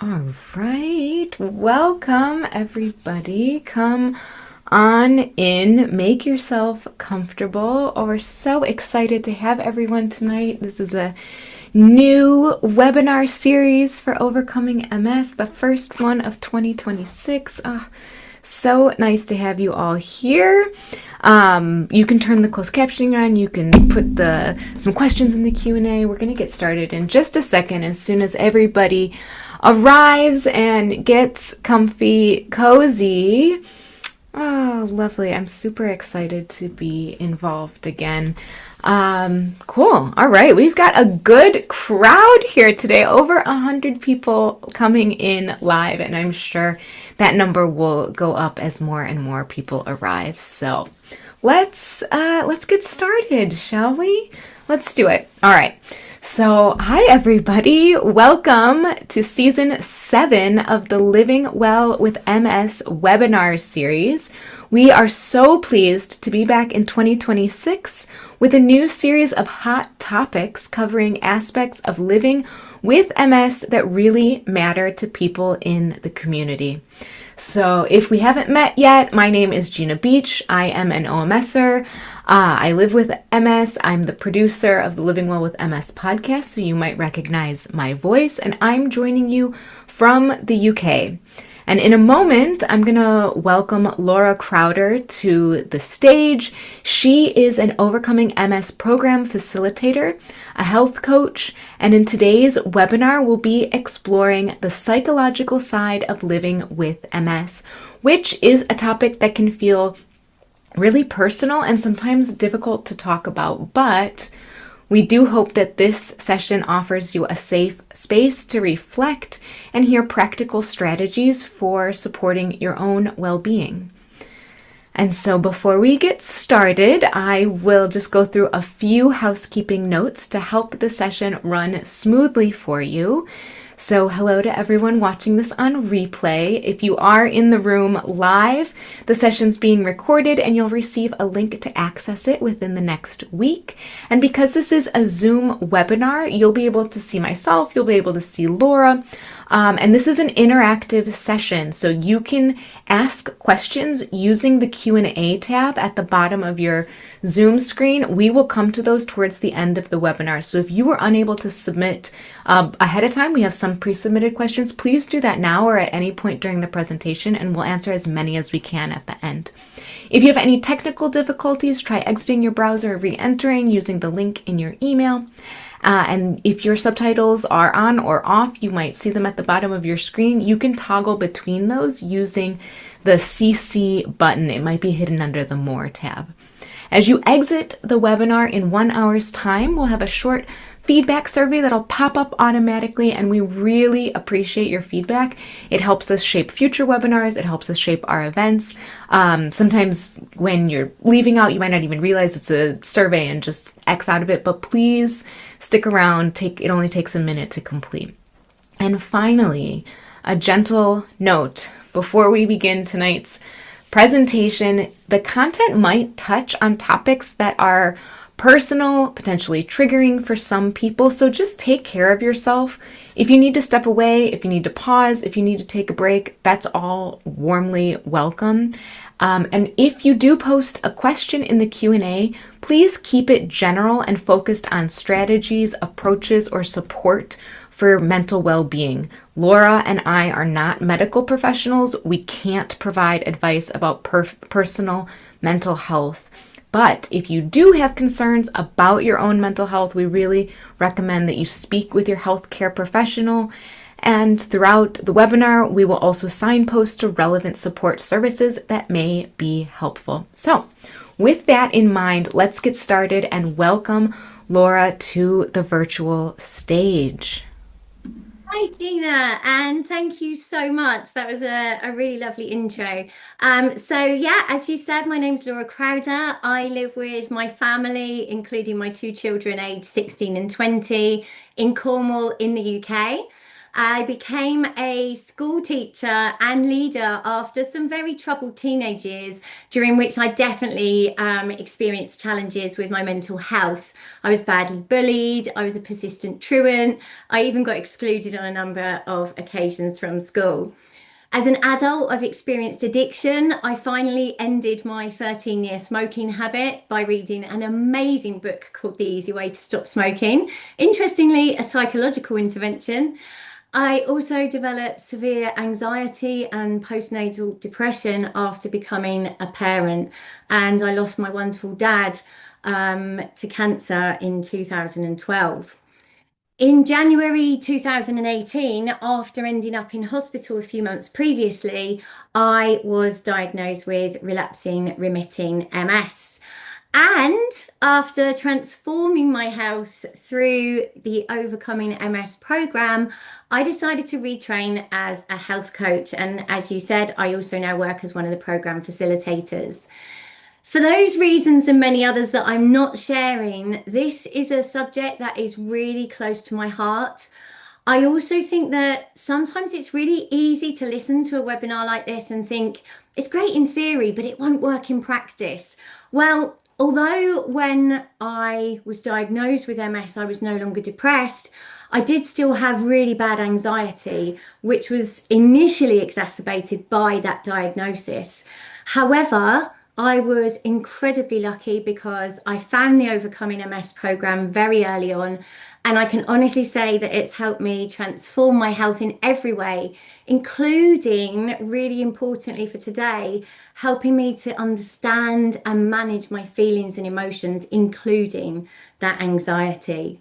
All right, welcome everybody. Come on in, make yourself comfortable. Oh, we're so excited to have everyone tonight. This is a new webinar series for overcoming MS, the first one of 2026. So nice to have you all here. You can turn the closed captioning on. You can put some questions in the Q&A. We're going to get started in just a second as soon as everybody arrives and gets comfy, cozy. Oh, lovely. I'm super excited to be involved again. Cool. All right. We've got a good crowd here today. Over 100 people coming in live, and I'm sure that number will go up as more and more people arrive. So let's get started, shall we? Let's do it. All right. So, hi everybody. Welcome to season 7 of the Living Well with MS webinar series. We are so pleased to be back in 2026 with a new series of hot topics covering aspects of living with MS that really matter to people in the community. So if we haven't met yet, my name is Gina Beach. I am an OMSer. I live with MS. I'm the producer of the Living Well with MS podcast, so you might recognize my voice. And I'm joining you from the UK. And in a moment, I'm going to welcome Laura Crowder to the stage. She is an Overcoming MS program facilitator, a health coach, and in today's webinar, we'll be exploring the psychological side of living with MS, which is a topic that can feel really personal and sometimes difficult to talk about, but we do hope that this session offers you a safe space to reflect and hear practical strategies for supporting your own well-being. And so before we get started, I will just go through a few housekeeping notes to help the session run smoothly for you. So hello to everyone watching this on replay. If you are in the room live, the session's being recorded and you'll receive a link to access it within the next week. And because this is a Zoom webinar, you'll be able to see myself, you'll be able to see Laura, and this is an interactive session, so you can ask questions using the Q&A tab at the bottom of your Zoom screen. We will come to those towards the end of the webinar. So if you were unable to submit ahead of time, we have some pre-submitted questions. Please do that now or at any point during the presentation, and we'll answer as many as we can at the end. If you have any technical difficulties, try exiting your browser or re-entering using the link in your email. And if your subtitles are on or off, you might see them at the bottom of your screen. You can toggle between those using the CC button. It might be hidden under the More tab. As you exit the webinar in 1 hour's time, we'll have a short feedback survey that'll pop up automatically, and we really appreciate your feedback. It helps us shape future webinars. It helps us shape our events. Sometimes when you're leaving out, you might not even realize it's a survey and just X out of it, but please stick around. It only takes a minute to complete. And finally, a gentle note before we begin tonight's presentation. The content might touch on topics that are personal, potentially triggering for some people, so just take care of yourself. If you need to step away, if you need to pause, if you need to take a break, that's all warmly welcome. And if you do post a question in the Q&A, please keep it general and focused on strategies, approaches, or support for mental well-being. Laura and I are not medical professionals. We can't provide advice about personal mental health. But if you do have concerns about your own mental health, we really recommend that you speak with your healthcare professional. And throughout the webinar, we will also signpost to relevant support services that may be helpful. So with that in mind, let's get started and welcome Laura to the virtual stage. Hi, Gina, and thank you so much. That was a really lovely intro. As you said, my name's Laura Crowder. I live with my family, including my 2 children aged 16 and 20, in Cornwall in the UK. I became a school teacher and leader after some very troubled teenage years, during which I definitely experienced challenges with my mental health. I was badly bullied, I was a persistent truant, I even got excluded on a number of occasions from school. As an adult, I've experienced addiction. I finally ended my 13-year smoking habit by reading an amazing book called The Easy Way to Stop Smoking. Interestingly, a psychological intervention. I also developed severe anxiety and postnatal depression after becoming a parent, and I lost my wonderful dad to cancer in 2012. In January 2018, after ending up in hospital a few months previously, I was diagnosed with relapsing-remitting MS. And after transforming my health through the Overcoming MS program, I decided to retrain as a health coach. And as you said, I also now work as one of the program facilitators. For those reasons and many others that I'm not sharing, this is a subject that is really close to my heart. I also think that sometimes it's really easy to listen to a webinar like this and think it's great in theory, but it won't work in practice. Well, although when I was diagnosed with MS, I was no longer depressed, I did still have really bad anxiety, which was initially exacerbated by that diagnosis. However, I was incredibly lucky because I found the Overcoming MS program very early on, and I can honestly say that it's helped me transform my health in every way, including, really importantly for today, helping me to understand and manage my feelings and emotions, including that anxiety.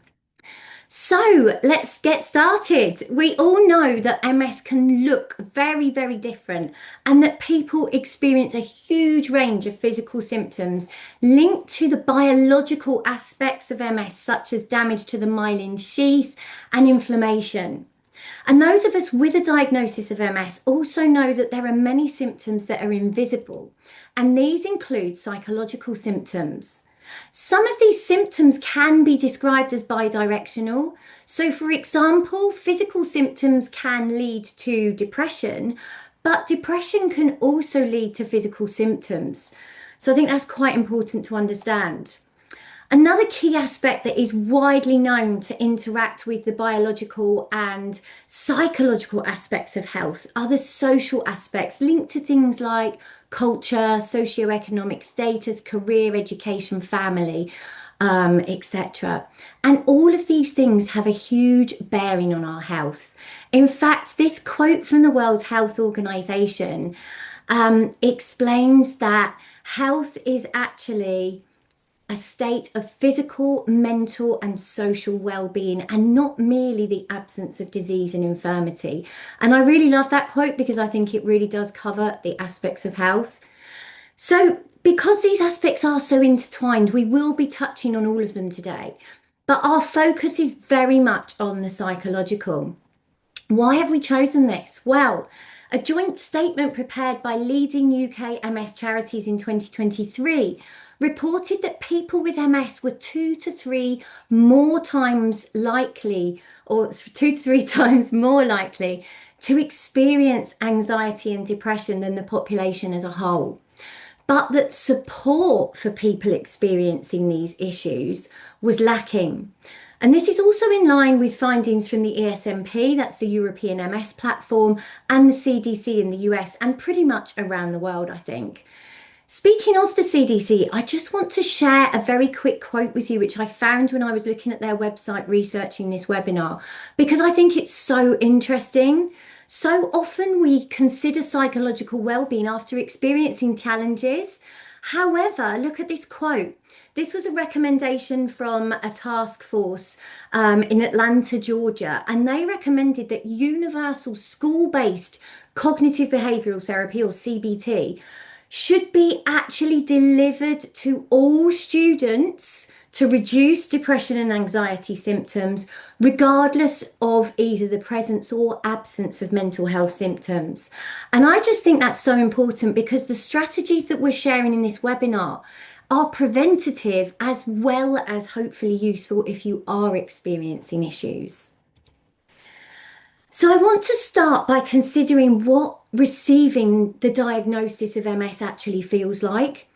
So let's get started. We all know that MS can look very, very different, and that people experience a huge range of physical symptoms linked to the biological aspects of MS, such as damage to the myelin sheath and inflammation. And those of us with a diagnosis of MS also know that there are many symptoms that are invisible, and these include psychological symptoms. Some of these symptoms can be described as bidirectional. So, for example, physical symptoms can lead to depression, but depression can also lead to physical symptoms. So, I think that's quite important to understand. Another key aspect that is widely known to interact with the biological and psychological aspects of health are the social aspects linked to things like culture, socioeconomic status, career, education, family, etc. And all of these things have a huge bearing on our health. In fact, this quote from the World Health Organization explains that health is actually a state of physical, mental, and social well-being, and not merely the absence of disease and infirmity. And I really love that quote because I think it really does cover the aspects of health. So, because these aspects are so intertwined, we will be touching on all of them today. But our focus is very much on the psychological. Why have we chosen this? Well, a joint statement prepared by leading UK MS charities in 2023 reported that people with MS were 2 to 3 more times likely, or 2 to 3 times more likely, to experience anxiety and depression than the population as a whole. But that support for people experiencing these issues was lacking. And this is also in line with findings from the ESMP, that's the European MS platform, and the CDC in the US, and pretty much around the world, I think. Speaking of the CDC, I just want to share a very quick quote with you, which I found when I was looking at their website researching this webinar, because I think it's so interesting. So often we consider psychological well-being after experiencing challenges. However, look at this quote. This was a recommendation from a task force in Atlanta, Georgia, and they recommended that universal school-based cognitive behavioral therapy, or CBT, should be actually delivered to all students to reduce depression and anxiety symptoms, regardless of either the presence or absence of mental health symptoms. And I just think that's so important because the strategies that we're sharing in this webinar are preventative as well as hopefully useful if you are experiencing issues. So I want to start by considering what receiving the diagnosis of MS actually feels like.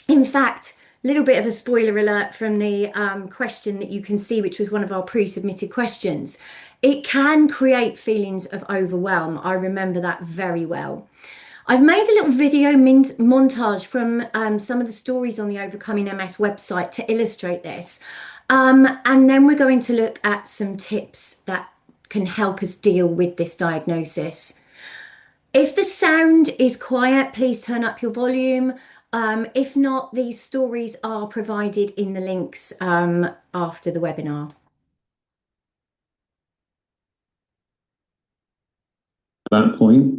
In fact, a little bit of a spoiler alert from the question that you can see, which was one of our pre-submitted questions. It can create feelings of overwhelm. I remember that very well. I've made a little video montage from some of the stories on the Overcoming MS website to illustrate this. And then we're going to look at some tips that can help us deal with this diagnosis. If the sound is quiet, please turn up your volume. If not, these stories are provided in the links after the webinar. At that point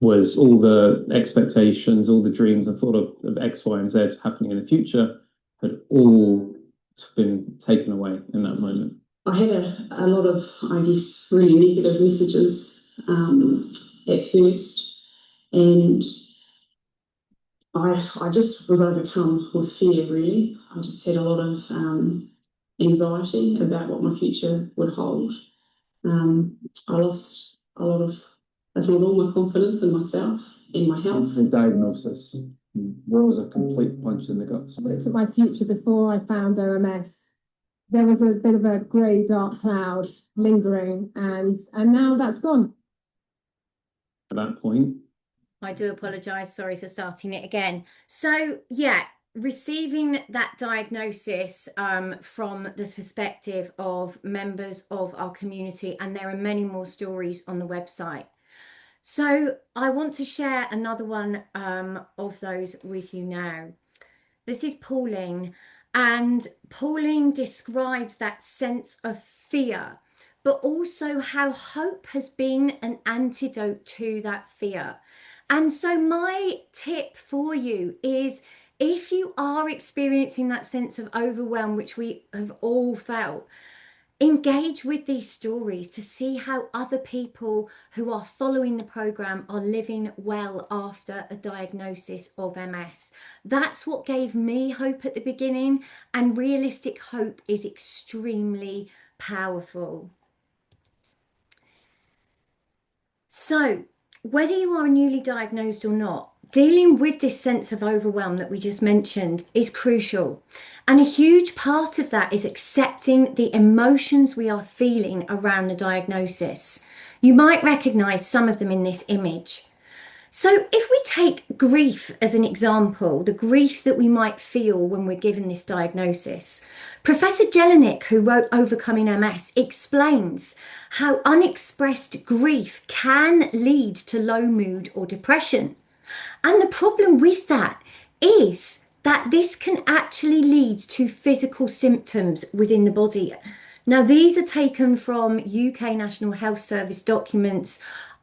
was all the expectations, all the dreams I thought of X, Y, and Z happening in the future had all been taken away in that moment. I had a lot of, I guess, really negative messages at first, and I just was overcome with fear, really. I just had a lot of anxiety about what my future would hold. I lost a lot of, if not all, my confidence in myself and my health. The diagnosis was a complete punch in the guts. I looked at my future before I found OMS. There was a bit of a grey, dark cloud lingering, and now that's gone. At that point, I do apologise, sorry for starting it again. So yeah, receiving that diagnosis from the perspective of members of our community, and there are many more stories on the website. So I want to share another one of those with you now. This is Pauline, and Pauline describes that sense of fear, but also how hope has been an antidote to that fear. And so my tip for you is, if you are experiencing that sense of overwhelm, which we have all felt, engage with these stories to see how other people who are following the program are living well after a diagnosis of MS. That's what gave me hope at the beginning, and realistic hope is extremely powerful. So, whether you are newly diagnosed or not, dealing with this sense of overwhelm that we just mentioned is crucial. And a huge part of that is accepting the emotions we are feeling around the diagnosis. You might recognize some of them in this image. So if we take grief as an example, the grief that we might feel when we're given this diagnosis, Professor Jelinek, who wrote Overcoming MS, explains how unexpressed grief can lead to low mood or depression. And the problem with that is that this can actually lead to physical symptoms within the body. Now, these are taken from UK National Health Service documents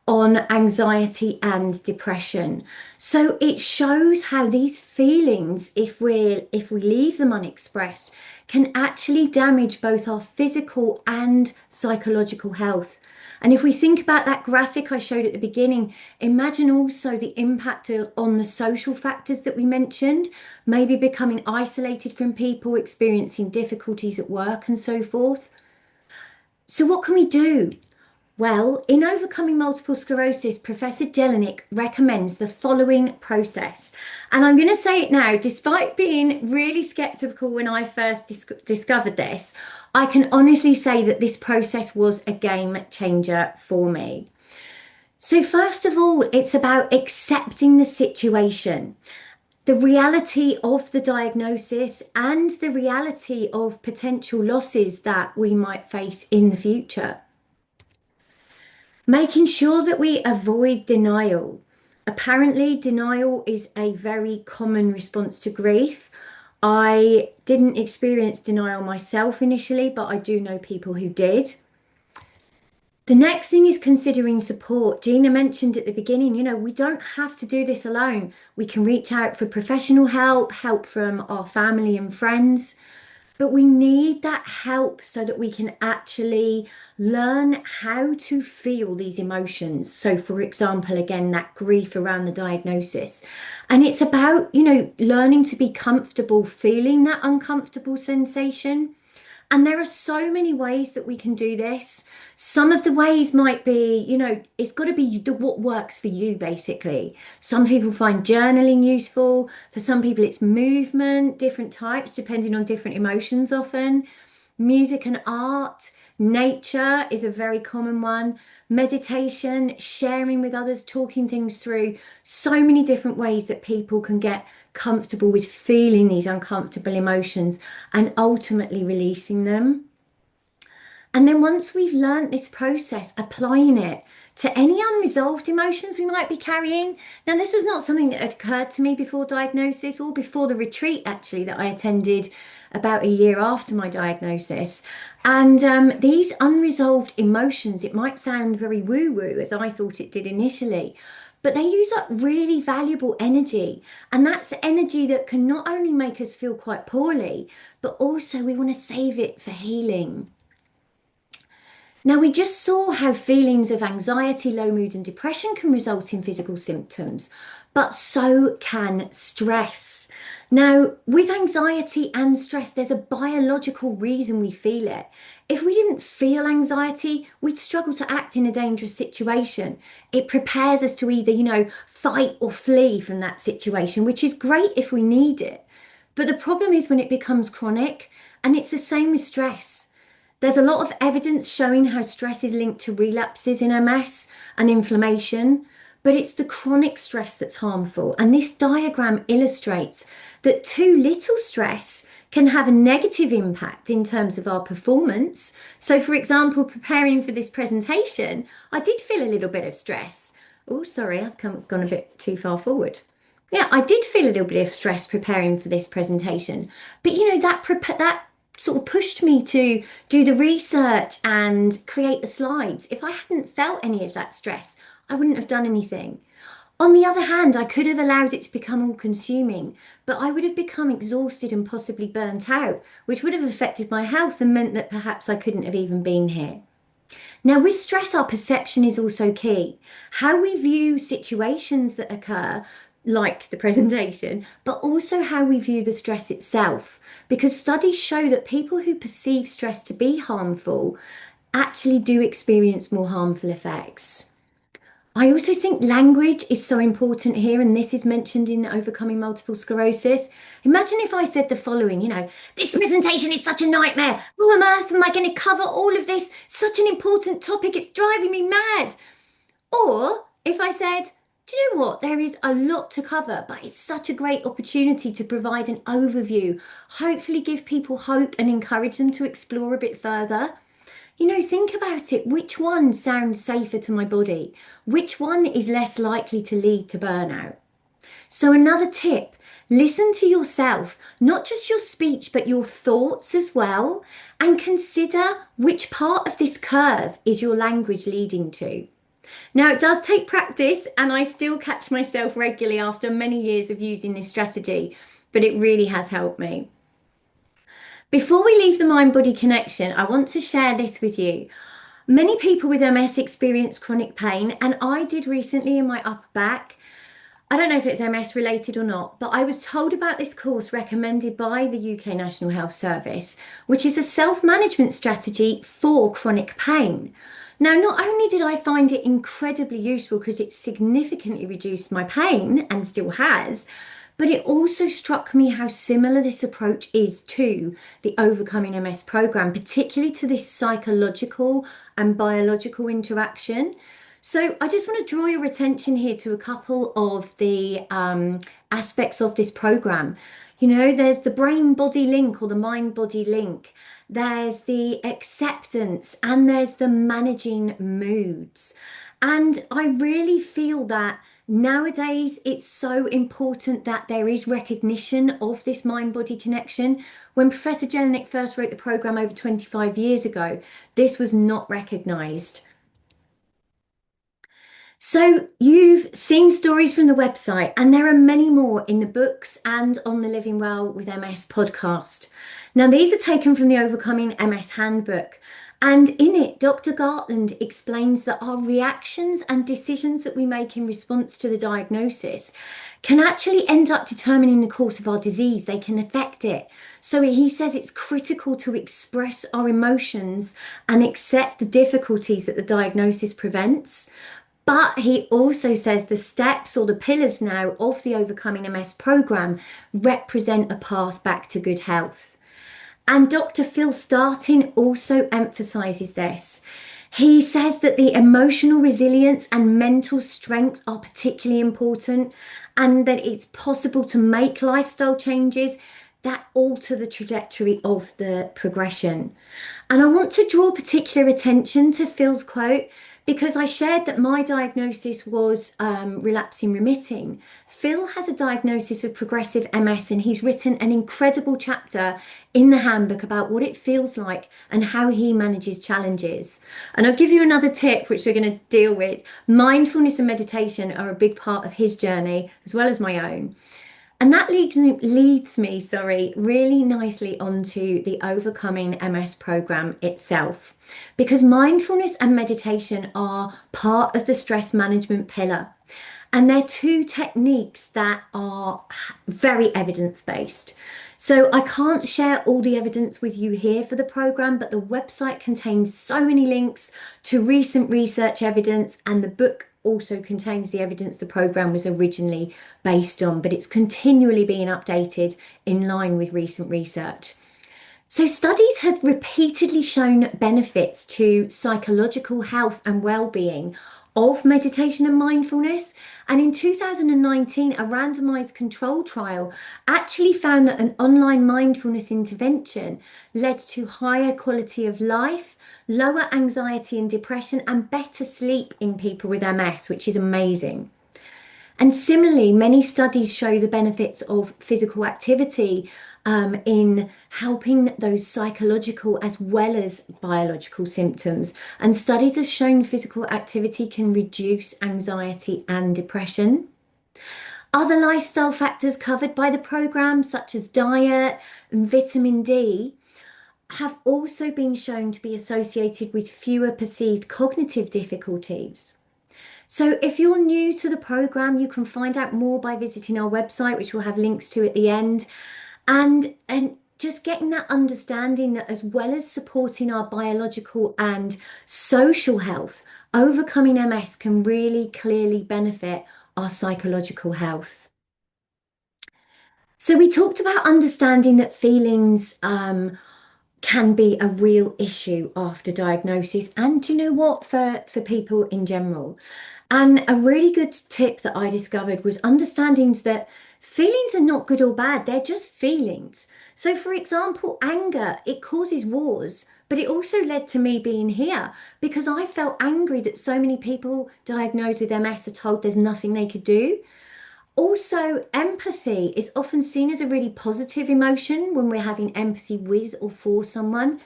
on anxiety and depression. So it shows how these feelings, if we leave them unexpressed, can actually damage both our physical and psychological health. And if we think about that graphic I showed at the beginning, imagine also the impact on the social factors that we mentioned, maybe becoming isolated from people, experiencing difficulties at work and so forth. So what can we do? Well, in Overcoming Multiple Sclerosis, Professor Jelinek recommends the following process. And I'm going to say it now, despite being really skeptical when I first discovered this, I can honestly say that this process was a game changer for me. So first of all, it's about accepting the situation, the reality of the diagnosis, and the reality of potential losses that we might face in the future. Making sure that we avoid denial. Apparently, denial is a very common response to grief. I didn't experience denial myself initially, but I do know people who did. The next thing is considering support. Gina mentioned at the beginning, we don't have to do this alone. We can reach out for professional help from our family and friends. But we need that help so that we can actually learn how to feel these emotions. So for example, again, that grief around the diagnosis. And it's about, learning to be comfortable feeling that uncomfortable sensation, And there are so many ways that we can do this. Some of the ways might be, it's got to be what works for you, basically. Some people find journaling useful. For some people, it's movement, different types, depending on different emotions often. Music and art, nature is a very common one. Meditation, sharing with others, talking things through. So many different ways that people can get comfortable with feeling these uncomfortable emotions and ultimately releasing them. And then once we've learnt this process, applying it to any unresolved emotions we might be carrying. Now, this was not something that had occurred to me before diagnosis or before the retreat, actually, that I attended about a year after my diagnosis. And these unresolved emotions, it might sound very woo-woo, as I thought it did initially, but they use up really valuable energy. And that's energy that can not only make us feel quite poorly, but also we want to save it for healing. Now, we just saw how feelings of anxiety, low mood and depression can result in physical symptoms, but so can stress. Now, with anxiety and stress, there's a biological reason we feel it. If we didn't feel anxiety, we'd struggle to act in a dangerous situation. It prepares us to either, fight or flee from that situation, which is great if we need it. But the problem is when it becomes chronic, and it's the same with stress. There's a lot of evidence showing how stress is linked to relapses in MS and inflammation, but it's the chronic stress that's harmful. And this diagram illustrates that too little stress can have a negative impact in terms of our performance. So, for example, preparing for this presentation, I did feel a little bit of stress. Oh, sorry, I've gone a bit too far forward. Yeah, I did feel a little bit of stress preparing for this presentation, but that sort of pushed me to do the research and create the slides. If I hadn't felt any of that stress, I wouldn't have done anything. On the other hand, I could have allowed it to become all-consuming, but I would have become exhausted and possibly burnt out, which would have affected my health and meant that perhaps I couldn't have even been here. Now, with stress, our perception is also key. How we view situations that occur, like the presentation, but also how we view the stress itself. Because studies show that people who perceive stress to be harmful actually do experience more harmful effects. I also think language is so important here, and this is mentioned in Overcoming Multiple Sclerosis. Imagine if I said the following, this presentation is such a nightmare. How on earth am I going to cover all of this? Such an important topic, it's driving me mad. Or if I said, do you know what? There is a lot to cover, but it's such a great opportunity to provide an overview, hopefully give people hope and encourage them to explore a bit further. Think about it. Which one sounds safer to my body? Which one is less likely to lead to burnout? So another tip, listen to yourself, not just your speech, but your thoughts as well, and consider which part of this curve is your language leading to. Now, it does take practice, and I still catch myself regularly after many years of using this strategy, but it really has helped me. Before we leave the mind-body connection, I want to share this with you. Many people with MS experience chronic pain, and I did recently in my upper back. I don't know if it's MS related or not, but I was told about this course recommended by the UK National Health Service, which is a self-management strategy for chronic pain. Now, not only did I find it incredibly useful because it significantly reduced my pain and still has, but it also struck me how similar this approach is to the Overcoming MS program, particularly to this psychological and biological interaction. So I just want to draw your attention here to a couple of the aspects of this program. There's the brain-body link or the mind-body link. There's the acceptance and there's the managing moods. And I really feel that nowadays it's so important that there is recognition of this mind-body connection. When Professor Jelinek first wrote the program over 25 years ago, this was not recognised. So you've seen stories from the website, and there are many more in the books and on the Living Well with MS podcast. Now, these are taken from the Overcoming MS handbook, And in it, Dr. Gartland explains that our reactions and decisions that we make in response to the diagnosis can actually end up determining the course of our disease. They can affect it. So he says it's critical to express our emotions and accept the difficulties that the diagnosis prevents. But he also says the steps or the pillars now of the Overcoming MS program represent a path back to good health. And Dr. Phil Startin also emphasizes this. He says that the emotional resilience and mental strength are particularly important, and that it's possible to make lifestyle changes that alter the trajectory of the progression. And I want to draw particular attention to Phil's quote because I shared that my diagnosis was relapsing-remitting. Phil has a diagnosis of progressive MS, and he's written an incredible chapter in the handbook about what it feels like and how he manages challenges. And I'll give you another tip, which we're going to deal with. Mindfulness and meditation are a big part of his journey, as well as my own. And that leads me, really nicely onto the Overcoming MS program itself, because mindfulness and meditation are part of the stress management pillar. And they're two techniques that are very evidence-based. So I can't share all the evidence with you here for the program, but the website contains so many links to recent research evidence, and the book also contains the evidence the program was originally based on, but it's continually being updated in line with recent research. So studies have repeatedly shown benefits to psychological health and well-being of meditation and mindfulness. And in 2019, a randomized control trial actually found that an online mindfulness intervention led to higher quality of life, lower anxiety and depression, and better sleep in people with MS, which is amazing. And similarly, many studies show the benefits of physical activity in helping those psychological as well as biological symptoms. And studies have shown physical activity can reduce anxiety and depression. Other lifestyle factors covered by the program, such as diet and vitamin D, have also been shown to be associated with fewer perceived cognitive difficulties. So if you're new to the program, you can find out more by visiting our website, which we'll have links to at the end. And just getting that understanding that as well as supporting our biological and social health, overcoming MS can really clearly benefit our psychological health. So we talked about understanding that feelings can be a real issue after diagnosis, and do you know what, for people in general. And a really good tip that I discovered was understanding that feelings are not good or bad, they're just feelings. So for example, anger, it causes wars, but it also led to me being here because I felt angry that so many people diagnosed with MS are told there's nothing they could do. Also, empathy is often seen as a really positive emotion when we're having empathy with or for someone,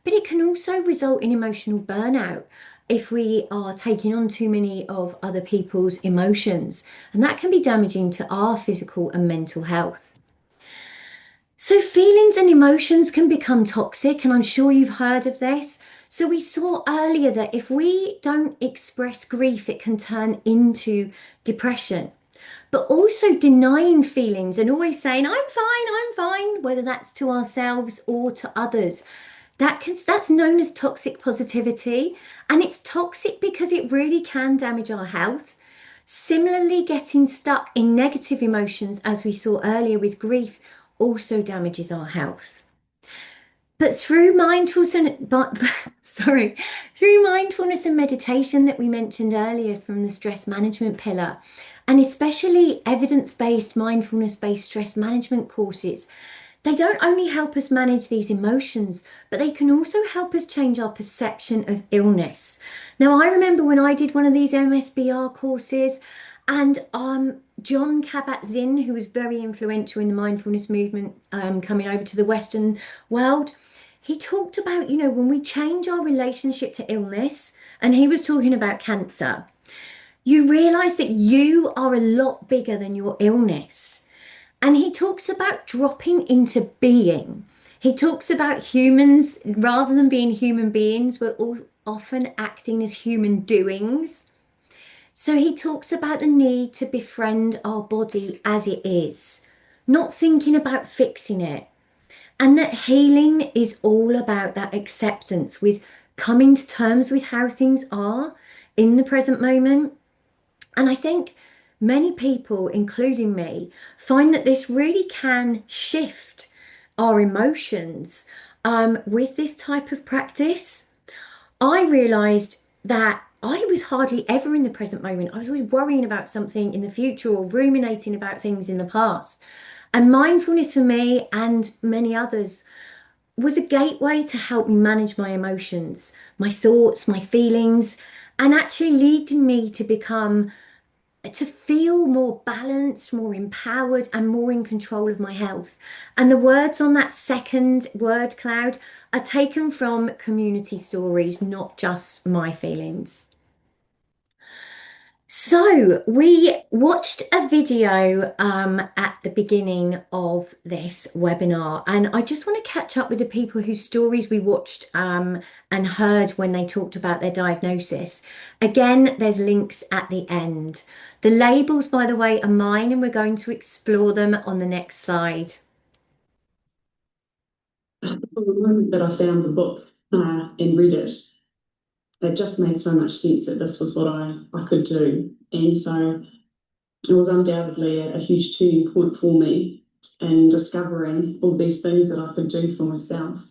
but it can also result in emotional burnout if we are taking on too many of other people's emotions, and that can be damaging to our physical and mental health. So feelings and emotions can become toxic, and I'm sure you've heard of this. So we saw earlier that if we don't express grief, it can turn into depression. But also denying feelings and always saying, I'm fine, whether that's to ourselves or to others. That's known as toxic positivity, and it's toxic because it really can damage our health. Similarly, getting stuck in negative emotions, as we saw earlier with grief, also damages our health. But through mindfulness and meditation that we mentioned earlier from the stress management pillar, and especially evidence-based, mindfulness-based stress management courses, they don't only help us manage these emotions, but they can also help us change our perception of illness. Now, I remember when I did one of these MSBR courses, and John Kabat-Zinn, who was very influential in the mindfulness movement coming over to the Western world, he talked about, when we change our relationship to illness, and he was talking about cancer, you realize that you are a lot bigger than your illness. And he talks about dropping into being. He talks about humans, rather than being human beings, we're all often acting as human doings. So he talks about the need to befriend our body as it is, not thinking about fixing it. And that healing is all about that acceptance with coming to terms with how things are in the present moment. And I think many people, including me, find that this really can shift our emotions with this type of practice. I realised that I was hardly ever in the present moment. I was always worrying about something in the future or ruminating about things in the past. And mindfulness for me and many others was a gateway to help me manage my emotions, my thoughts, my feelings, and actually leading me to feel more balanced, more empowered, and more in control of my health. And the words on that second word cloud are taken from community stories, not just my feelings. So we watched a video at the beginning of this webinar, and I just want to catch up with the people whose stories we watched and heard when they talked about their diagnosis. Again, there's links at the end. The labels, by the way, are mine, and we're going to explore them on the next slide. From the moment that I found the book and read it, it just made so much sense that this was what I could do. And so it was undoubtedly a huge turning point for me in discovering all these things that I could do for myself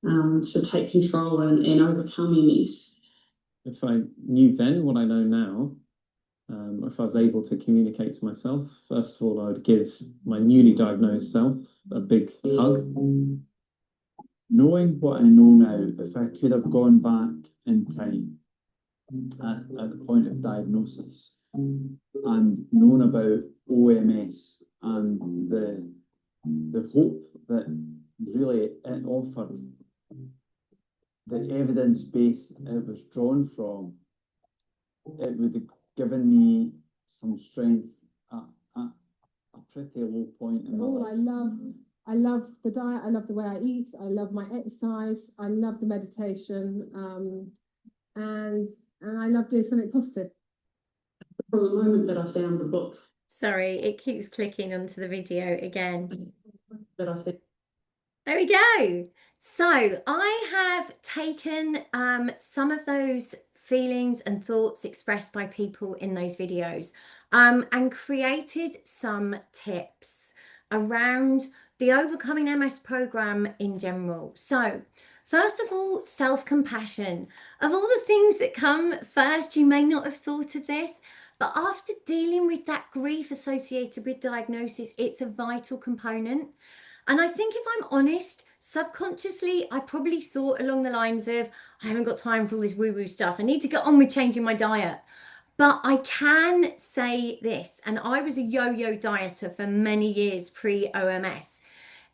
to take control and overcome MS. If I knew then what I know now, if I was able to communicate to myself, first of all, I would give my newly diagnosed self a big hug. Knowing what I know now, if I could have gone back in time at the point of diagnosis and known about OMS and the hope that really it offered, the evidence base it was drawn from, it would have given me some strength at a pretty low point in my life. I love the diet. I love the way I eat. I love my exercise. I love the meditation, and I love doing something positive. From the moment that I found the book, Sorry, it keeps clicking onto the video again. that I think. There we go. So I have taken some of those feelings and thoughts expressed by people in those videos and created some tips around the Overcoming MS program in general. So first of all, self-compassion. Of all the things that come first, you may not have thought of this, but after dealing with that grief associated with diagnosis, it's a vital component. And I think if I'm honest, subconsciously, I probably thought along the lines of, I haven't got time for all this woo-woo stuff. I need to get on with changing my diet. But I can say this, and I was a yo-yo dieter for many years pre-OMS.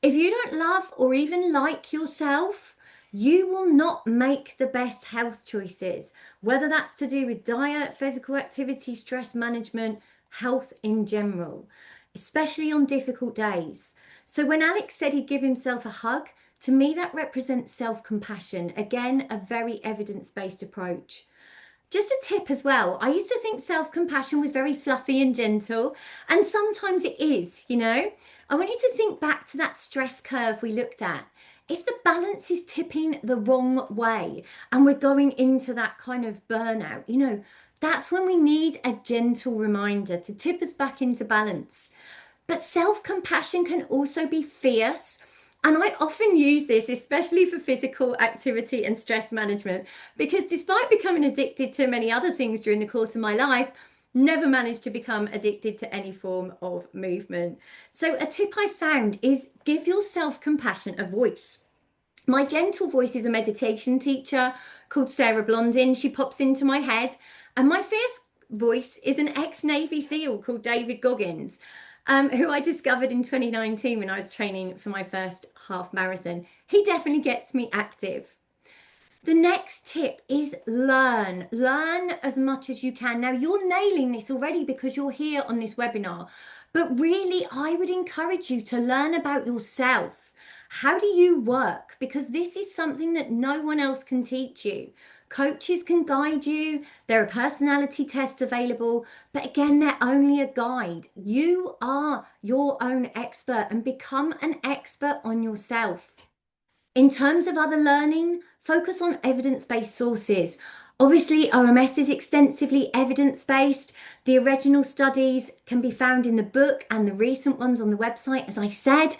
If you don't love or even like yourself, you will not make the best health choices, whether that's to do with diet, physical activity, stress management, health in general, especially on difficult days. So when Alex said he'd give himself a hug, to me that represents self-compassion. Again, a very evidence-based approach. Just a tip as well. I used to think self-compassion was very fluffy and gentle, and sometimes it is, you know. I want you to think back to that stress curve we looked at. If the balance is tipping the wrong way and we're going into that kind of burnout, you know, that's when we need a gentle reminder to tip us back into balance. But self-compassion can also be fierce. And I often use this, especially for physical activity and stress management, because despite becoming addicted to many other things during the course of my life, never managed to become addicted to any form of movement. So a tip I found is give your self-compassion a voice. My gentle voice is a meditation teacher called Sarah Blondin. She pops into my head. And my fierce voice is an ex-Navy SEAL called David Goggins, who I discovered in 2019 when I was training for my first half marathon. He definitely gets me active. The next tip is learn. Learn as much as you can. Now, you're nailing this already because you're here on this webinar, but really, I would encourage you to learn about yourself. How do you work? Because this is something that no one else can teach you. Coaches can guide you. There are personality tests available, but again, they're only a guide. You are your own expert, and become an expert on yourself. In terms of other learning, focus on evidence-based sources. Obviously, OMS is extensively evidence-based. The original studies can be found in the book and the recent ones on the website, as I said.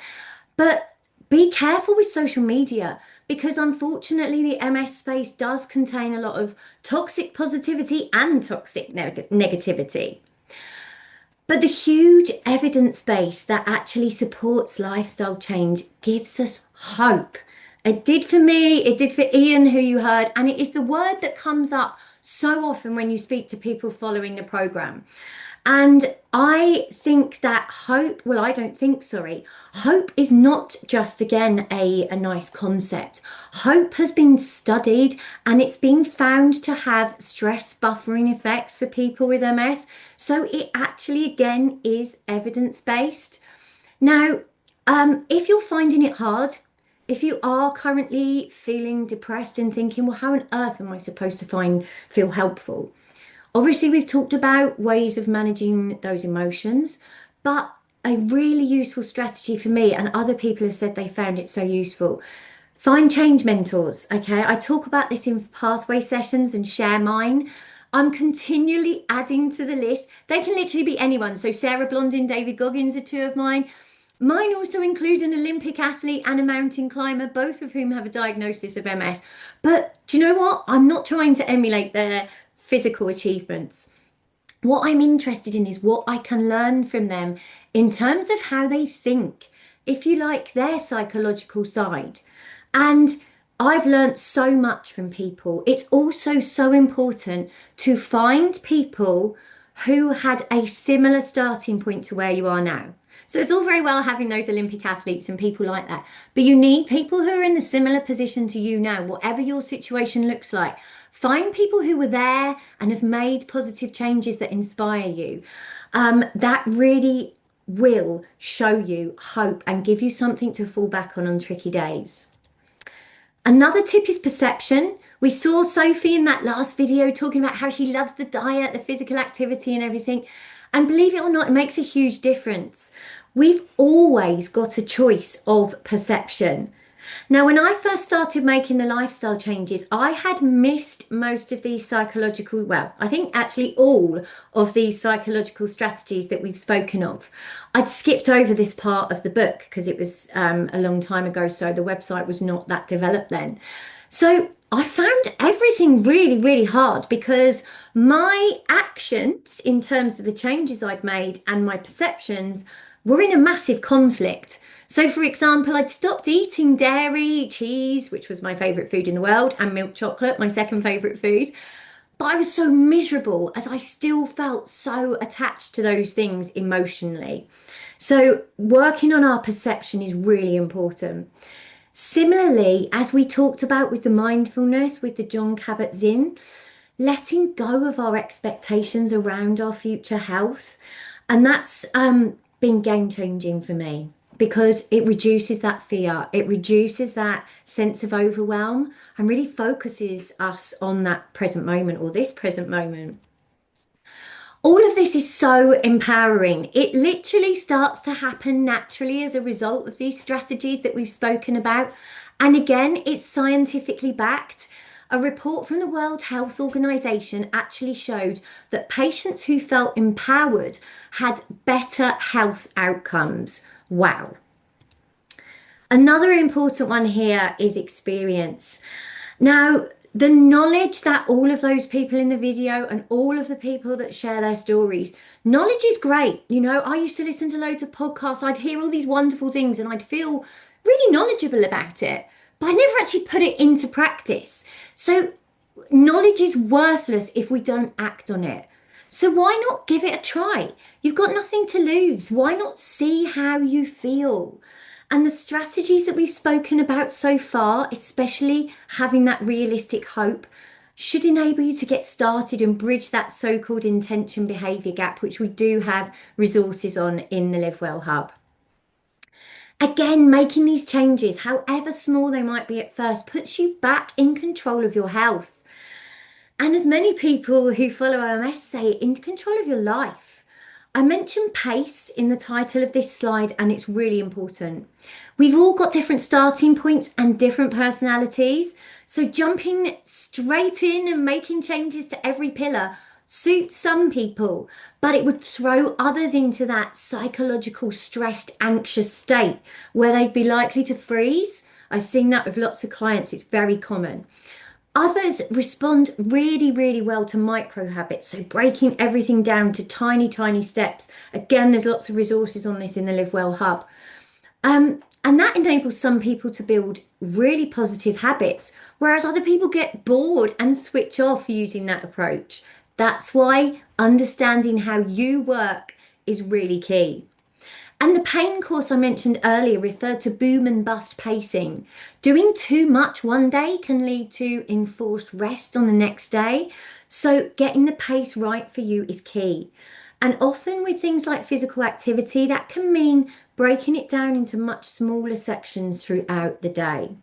But be careful with social media, because unfortunately the MS space does contain a lot of toxic positivity and toxic negativity. But the huge evidence base that actually supports lifestyle change gives us hope. It did for me, it did for Ian, who you heard, and it is the word that comes up so often when you speak to people following the program. And I think that hope, well, I don't think, sorry, hope is not just, again, a nice concept. Hope has been studied, and it's been found to have stress buffering effects for people with MS. So it actually, again, is evidence-based. Now, if you're finding it hard, if you are currently feeling depressed and thinking, well, how on earth am I supposed to feel helpful? Obviously, we've talked about ways of managing those emotions, but a really useful strategy for me, and other people have said they found it so useful. Find change mentors, okay? I talk about this in pathway sessions and share mine. I'm continually adding to the list. They can literally be anyone. So Sarah Blondin, David Goggins are two of mine. Mine also include an Olympic athlete and a mountain climber, both of whom have a diagnosis of MS. But do you know what? I'm not trying to emulate their physical achievements. What I'm interested in is what I can learn from them in terms of how they think, if you like, their psychological side. And I've learnt so much from people. It's also so important to find people who had a similar starting point to where you are now. So it's all very well having those Olympic athletes and people like that, but you need people who are in the similar position to you now, whatever your situation looks like. Find people who were there and have made positive changes that inspire you. That really will show you hope and give you something to fall back on tricky days. Another tip is perception. We saw Sophie in that last video talking about how she loves the diet, the physical activity and everything. And believe it or not, it makes a huge difference. We've always got a choice of perception. Now, when I first started making the lifestyle changes, I had missed most of these psychological, well, I think actually all of these psychological strategies that we've spoken of. I'd skipped over this part of the book because it was a long time ago, so the website was not that developed then. So I found everything really, really hard because my actions in terms of the changes I'd made and my perceptions were in a massive conflict. So, for example, I'd stopped eating dairy, cheese, which was my favourite food in the world, and milk chocolate, my second favourite food. But I was so miserable as I still felt so attached to those things emotionally. So working on our perception is really important. Similarly, as we talked about with the mindfulness, with the Jon Kabat-Zinn, letting go of our expectations around our future health. And that's been game-changing for me because it reduces that fear, it reduces that sense of overwhelm and really focuses us on that present moment or this present moment. All of this is so empowering. It literally starts to happen naturally as a result of these strategies that we've spoken about. And again, it's scientifically backed. A report from the World Health Organization actually showed that patients who felt empowered had better health outcomes. Wow. Another important one here is experience. Now, the knowledge that all of those people in the video and all of the people that share their stories, knowledge is great. You know, I used to listen to loads of podcasts. I'd hear all these wonderful things and I'd feel really knowledgeable about it, but I never actually put it into practice. So knowledge is worthless if we don't act on it. So why not give it a try? You've got nothing to lose. Why not see how you feel? And the strategies that we've spoken about so far, especially having that realistic hope, should enable you to get started and bridge that so-called intention behaviour gap, which we do have resources on in the Live Well Hub. Again, making these changes, however small they might be at first, puts you back in control of your health. And as many people who follow OMS say, in control of your life. I mentioned pace in the title of this slide, and it's really important. We've all got different starting points and different personalities. So jumping straight in and making changes to every pillar suits some people, but it would throw others into that psychological, stressed, anxious state where they'd be likely to freeze. I've seen that with lots of clients. It's very common. Others respond really, really well to micro habits, so breaking everything down to tiny, tiny steps. Again, there's lots of resources on this in the Live Well Hub. And that enables some people to build really positive habits, whereas other people get bored and switch off using that approach. That's why understanding how you work is really key. And the pain course I mentioned earlier referred to boom and bust pacing. Doing too much one day can lead to enforced rest on the next day. So getting the pace right for you is key. And often with things like physical activity, that can mean breaking it down into much smaller sections throughout the day.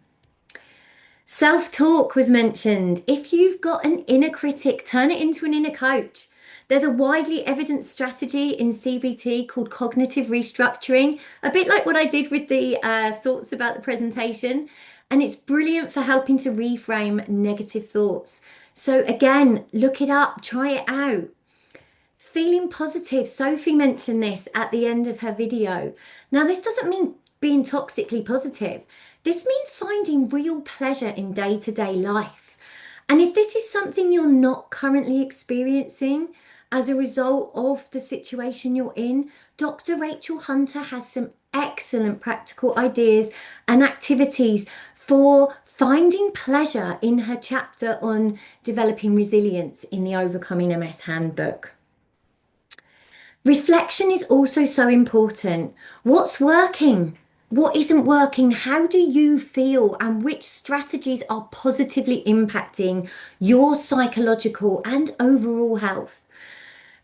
Self-talk was mentioned. If you've got an inner critic, turn it into an inner coach. There's a widely evidenced strategy in CBT called cognitive restructuring, a bit like what I did with the thoughts about the presentation. And it's brilliant for helping to reframe negative thoughts. So again, look it up, try it out. Feeling positive. Sophie mentioned this at the end of her video. Now, this doesn't mean being toxically positive. This means finding real pleasure in day-to-day life. And if this is something you're not currently experiencing as a result of the situation you're in, Dr. Rachel Hunter has some excellent practical ideas and activities for finding pleasure in her chapter on developing resilience in the Overcoming MS handbook. Reflection is also so important. What's working? What isn't working? How do you feel? And which strategies are positively impacting your psychological and overall health?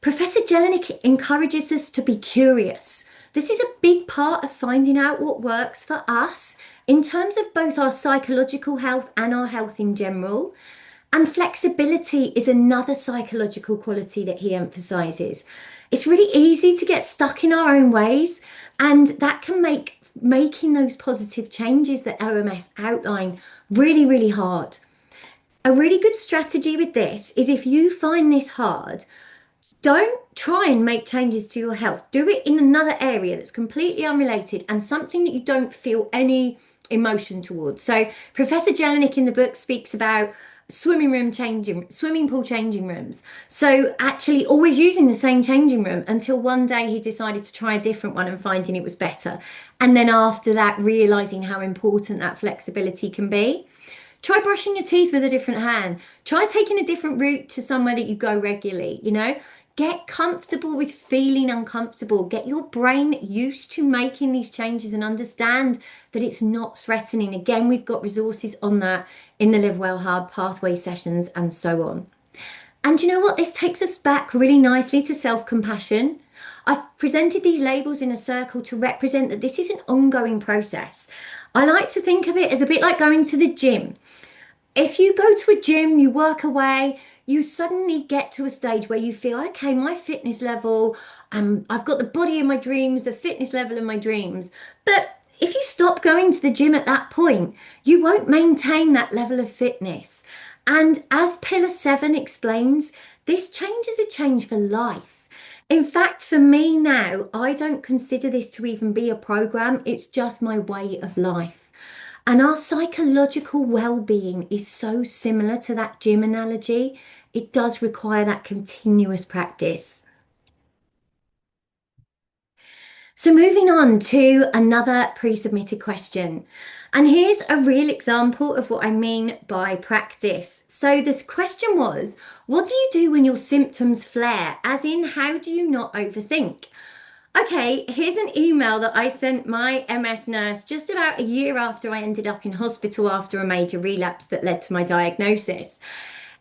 Professor Jelinek encourages us to be curious. This is a big part of finding out what works for us in terms of both our psychological health and our health in general. And flexibility is another psychological quality that he emphasizes. It's really easy to get stuck in our own ways, and that can make making those positive changes that OMS outline really, really hard. A really good strategy with this is if you find this hard, don't try and make changes to your health. Do it in another area that's completely unrelated and something that you don't feel any emotion towards. So Professor Jelinek in the book speaks about swimming pool changing rooms. So actually always using the same changing room until one day he decided to try a different one and finding it was better. And then after that, realizing how important that flexibility can be. Try brushing your teeth with a different hand. Try taking a different route to somewhere that you go regularly, Get comfortable with feeling uncomfortable. Get your brain used to making these changes and understand that it's not threatening. Again, we've got resources on that in the Live Well Hub, pathway sessions, and so on. And you know what? This takes us back really nicely to self-compassion. I've presented these labels in a circle to represent that this is an ongoing process. I like to think of it as a bit like going to the gym. If you go to a gym, you work away, you suddenly get to a stage where you feel, okay, my fitness level, I've got the body of my dreams, the fitness level of my dreams. But if you stop going to the gym at that point, you won't maintain that level of fitness. And as Pillar 7 explains, this change is a change for life. In fact, for me now, I don't consider this to even be a program. It's just my way of life. And our psychological well-being is so similar to that gym analogy. It does require that continuous practice. So moving on to another pre-submitted question. And here's a real example of what I mean by practice. So this question was, what do you do when your symptoms flare? As in, how do you not overthink? Okay, here's an email that I sent my MS nurse just about a year after I ended up in hospital after a major relapse that led to my diagnosis.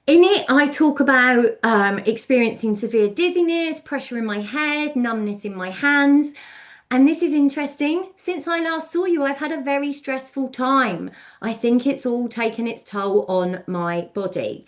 In it, I talk about experiencing severe dizziness, pressure in my head, numbness in my hands. And this is interesting. Since I last saw you, I've had a very stressful time. I think it's all taken its toll on my body.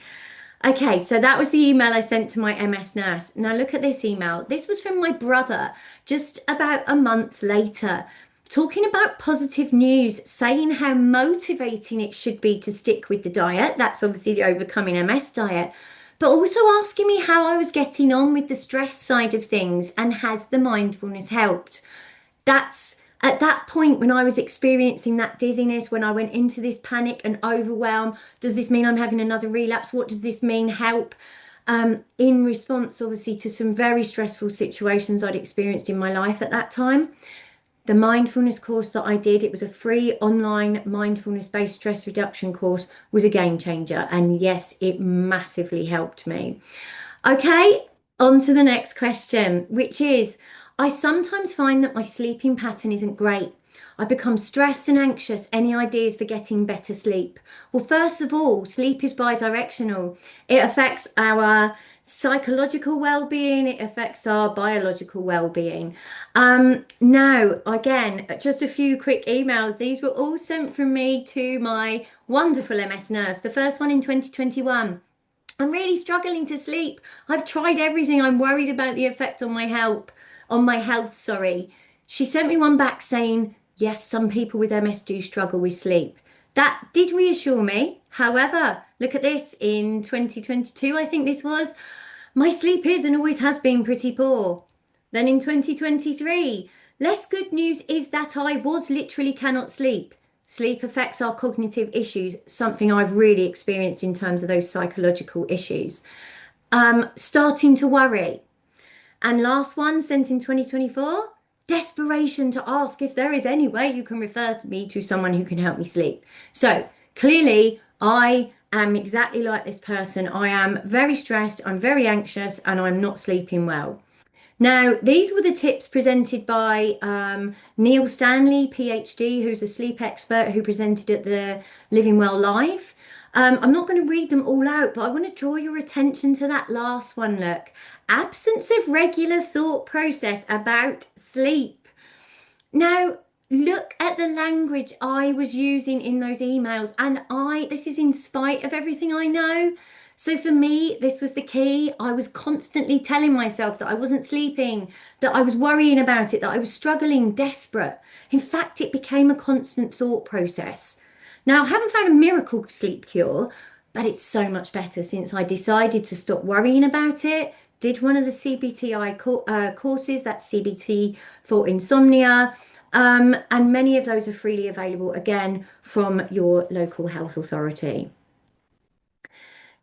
Okay, so that was the email I sent to my MS nurse. Now look at this email. This was from my brother just about a month later, talking about positive news, saying how motivating it should be to stick with the diet. That's obviously the Overcoming MS diet, but also asking me how I was getting on with the stress side of things and has the mindfulness helped. That's at that point when I was experiencing that dizziness, when I went into this panic and overwhelm. Does this mean I'm having another relapse? What does this mean? Help. In response, obviously, to some very stressful situations I'd experienced in my life at that time. The mindfulness course that I did, it was a free online mindfulness-based stress reduction course, was a game changer. And yes, it massively helped me. Okay, on to the next question, which is, I sometimes find that my sleeping pattern isn't great. I become stressed and anxious. Any ideas for getting better sleep? Well, first of all, sleep is bi-directional. It affects our psychological well-being, it affects our biological well-being. Now, again, just a few quick emails. These were all sent from me to my wonderful MS nurse. The first one in 2021. I'm really struggling to sleep. I've tried everything. I'm worried about the effect on my health, sorry. She sent me one back saying, yes, some people with MS do struggle with sleep. That did reassure me. However, look at this in 2022, I think this was. My sleep is and always has been pretty poor. Then in 2023, less good news is that I was literally cannot sleep. Sleep affects our cognitive issues, something I've really experienced in terms of those psychological issues. Starting to worry. And last one, sent in 2024, desperation to ask if there is any way you can refer me to someone who can help me sleep. So clearly, I am exactly like this person. I am very stressed, I'm very anxious, and I'm not sleeping well. Now, these were the tips presented by Neil Stanley, PhD, who's a sleep expert who presented at the Living Well Live. I'm not going to read them all out, but I want to draw your attention to that last one. Look, absence of regular thought process about sleep. Now, look at the language I was using in those emails, and this is in spite of everything I know. So for me, this was the key. I was constantly telling myself that I wasn't sleeping, that I was worrying about it, that I was struggling, desperate. In fact, it became a constant thought process. Now, I haven't found a miracle sleep cure, but it's so much better since I decided to stop worrying about it, did one of the CBTI courses, that's CBT for insomnia, and many of those are freely available, again, from your local health authority.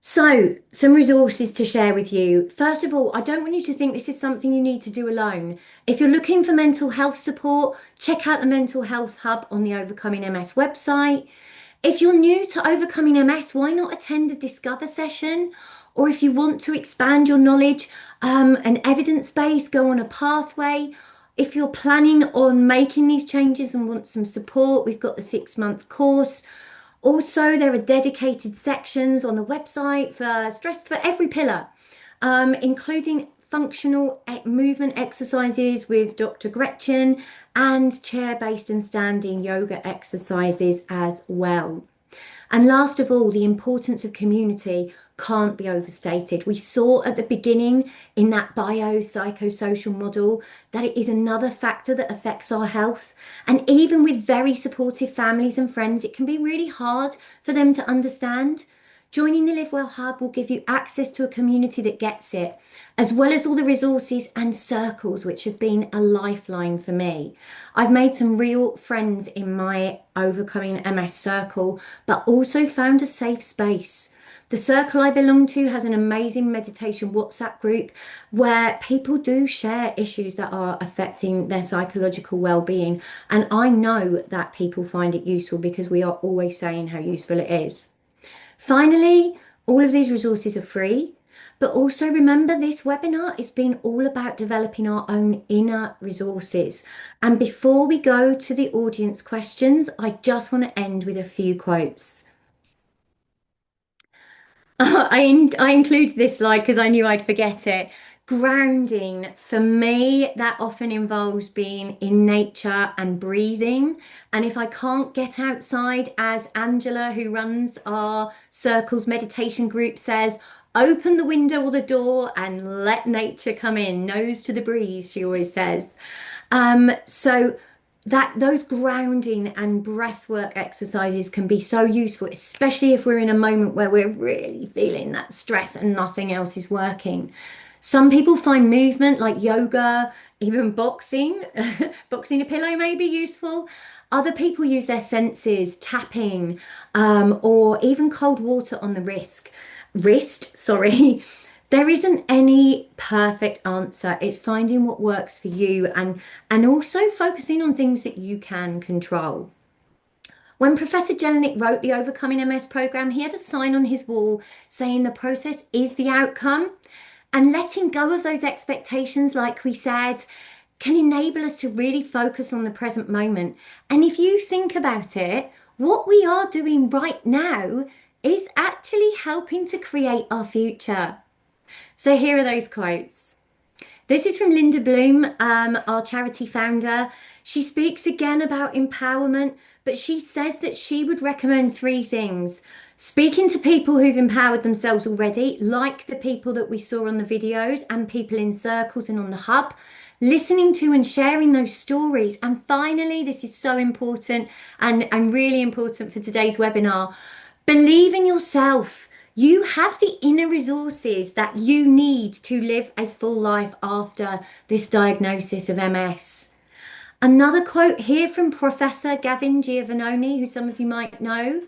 So, some resources to share with you. First of all, I don't want you to think this is something you need to do alone. If you're looking for mental health support, check out the Mental Health Hub on the Overcoming MS website. If you're new to Overcoming MS, why not attend a Discover session? Or if you want to expand your knowledge and evidence base, go on a pathway. If you're planning on making these changes and want some support, we've got the 6-month course. Also, there are dedicated sections on the website for stress for every pillar, including functional movement exercises with Dr. Gretchen and chair-based and standing yoga exercises as well. And last of all, the importance of community can't be overstated. We saw at the beginning in that biopsychosocial model that it is another factor that affects our health. And even with very supportive families and friends, it can be really hard for them to understand. Joining the Live Well Hub will give you access to a community that gets it, as well as all the resources and circles, which have been a lifeline for me. I've made some real friends in my Overcoming MS circle, but also found a safe space. The circle I belong to has an amazing meditation WhatsApp group where people do share issues that are affecting their psychological well-being. And I know that people find it useful because we are always saying how useful it is. Finally, all of these resources are free, but also remember this webinar has been all about developing our own inner resources. And before we go to the audience questions, I just want to end with a few quotes. I included this slide because I knew I'd forget it. Grounding, for me, that often involves being in nature and breathing. And if I can't get outside, as Angela, who runs our Circles meditation group, says, open the window or the door and let nature come in, nose to the breeze, she always says. So that those grounding and breathwork exercises can be so useful, especially if we're in a moment where we're really feeling that stress and nothing else is working. Some people find movement like yoga, even boxing, boxing a pillow may be useful. Other people use their senses, tapping, or even cold water on the wrist, sorry. There isn't any perfect answer. It's finding what works for you and also focusing on things that you can control. When Professor Jelinek wrote the Overcoming MS program, he had a sign on his wall saying the process is the outcome. And letting go of those expectations, like we said, can enable us to really focus on the present moment. And if you think about it, what we are doing right now is actually helping to create our future. So here are those quotes. This is from Linda Bloom, our charity founder. She speaks again about empowerment, but she says that she would recommend 3 things. Speaking to people who've empowered themselves already, like the people that we saw on the videos and people in Circles and on the hub, listening to and sharing those stories. And finally, this is so important and really important for today's webinar, believe in yourself. You have the inner resources that you need to live a full life after this diagnosis of MS. Another quote here from Professor Gavin Giovannoni, who some of you might know.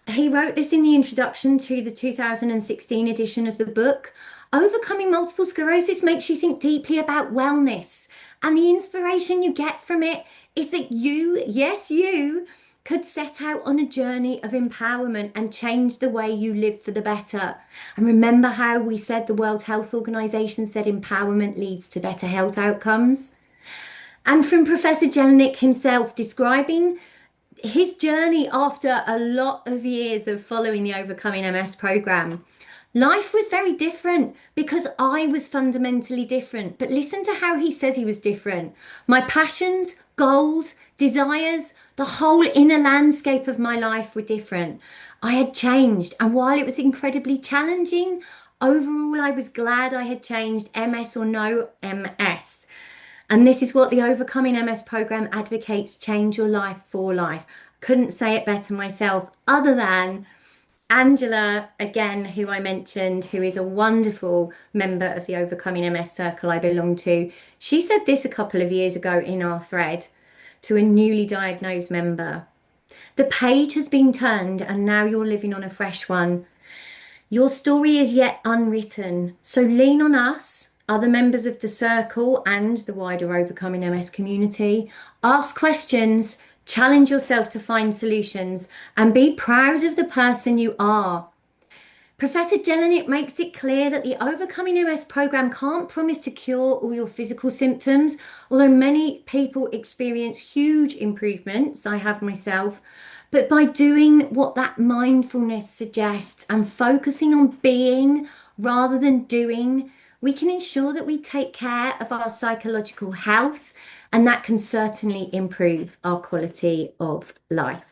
He wrote this in the introduction to the 2016 edition of the book. Overcoming multiple sclerosis makes you think deeply about wellness, and the inspiration you get from it is that you, yes, you, could set out on a journey of empowerment and change the way you live for the better. And remember how we said the World Health Organization said empowerment leads to better health outcomes? And from Professor Jelinek himself describing his journey after a lot of years of following the Overcoming MS program. Life was very different because I was fundamentally different. But listen to how he says he was different. My passions, goals, desires, the whole inner landscape of my life were different. I had changed, and while it was incredibly challenging, overall I was glad I had changed, MS or no MS. And this is what the Overcoming MS program advocates: change your life for life. Couldn't say it better myself, other than Angela, again, who I mentioned, who is a wonderful member of the Overcoming MS circle I belong to. She said this a couple of years ago in our thread to a newly diagnosed member. The page has been turned and now you're living on a fresh one. Your story is yet unwritten, so lean on us, other members of the circle and the wider Overcoming MS community. Ask questions, challenge yourself to find solutions, and be proud of the person you are. Professor Jelinek makes it clear that the Overcoming MS program can't promise to cure all your physical symptoms, although many people experience huge improvements, I have myself. But by doing what that mindfulness suggests and focusing on being rather than doing, we can ensure that we take care of our psychological health, and that can certainly improve our quality of life.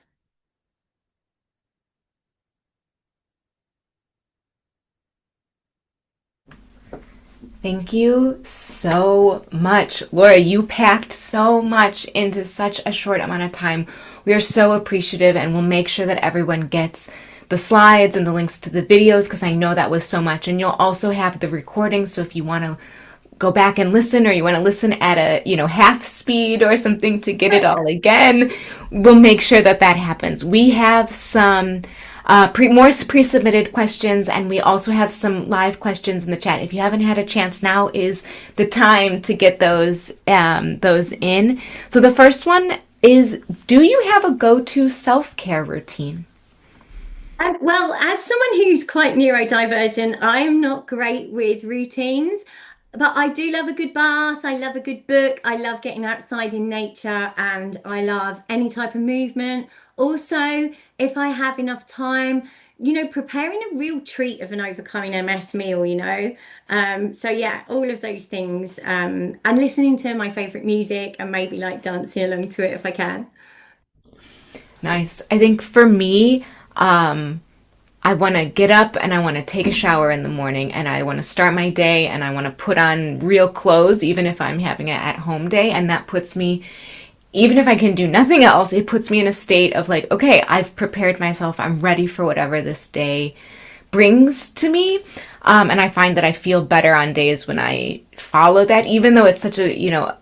Thank you so much, Laura. You packed so much into such a short amount of time. We are so appreciative, and we'll make sure that everyone gets the slides and the links to the videos, because I know that was so much. And you'll also have the recording, so if you want to go back and listen, or you want to listen at a half speed or something to get it all again, we'll make sure that that happens. We have some more pre-submitted questions, and we also have some live questions in the chat. If you haven't had a chance, now is the time to get those in. So the first one is, do you have a go-to self-care routine? Well, as someone who's quite neurodivergent, I'm not great with routines. But I do love a good bath. I love a good book. I love getting outside in nature, and I love any type of movement. Also, if I have enough time, preparing a real treat of an overcoming MS meal, So yeah, all of those things. And listening to my favorite music and maybe like dancing along to it if I can. Nice. I think for me, I want to get up and I want to take a shower in the morning and I want to start my day and I want to put on real clothes, even if I'm having an at-home day. And that puts me, even if I can do nothing else, it puts me in a state of like, okay, I've prepared myself. I'm ready for whatever this day brings to me. And I find that I feel better on days when I follow that, even though it's such a,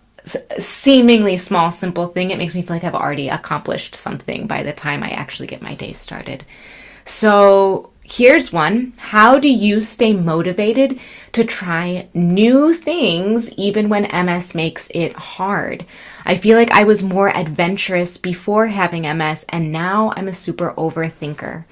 seemingly small, simple thing. It makes me feel like I've already accomplished something by the time I actually get my day started. So here's one. How do you stay motivated to try new things even when MS makes it hard? I feel like I was more adventurous before having MS and now I'm a super overthinker.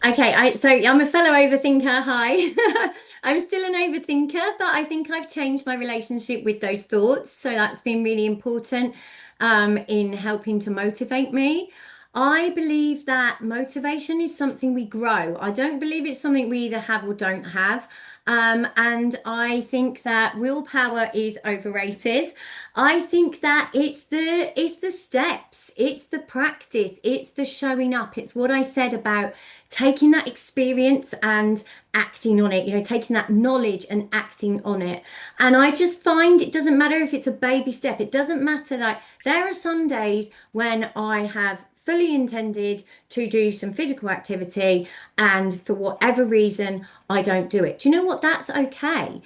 Okay, so I'm a fellow overthinker. Hi. I'm still an overthinker, but I think I've changed my relationship with those thoughts. So that's been really important in helping to motivate me. I believe that motivation is something we grow. I don't believe it's something we either have or don't have. And I think that willpower is overrated. I think that it's the steps, it's the practice, it's the showing up. It's what I said about taking that experience and acting on it, taking that knowledge and acting on it. And I just find it doesn't matter if it's a baby step. It doesn't matter that there are some days when I have fully intended to do some physical activity and for whatever reason I don't do it. Do you know what? That's okay.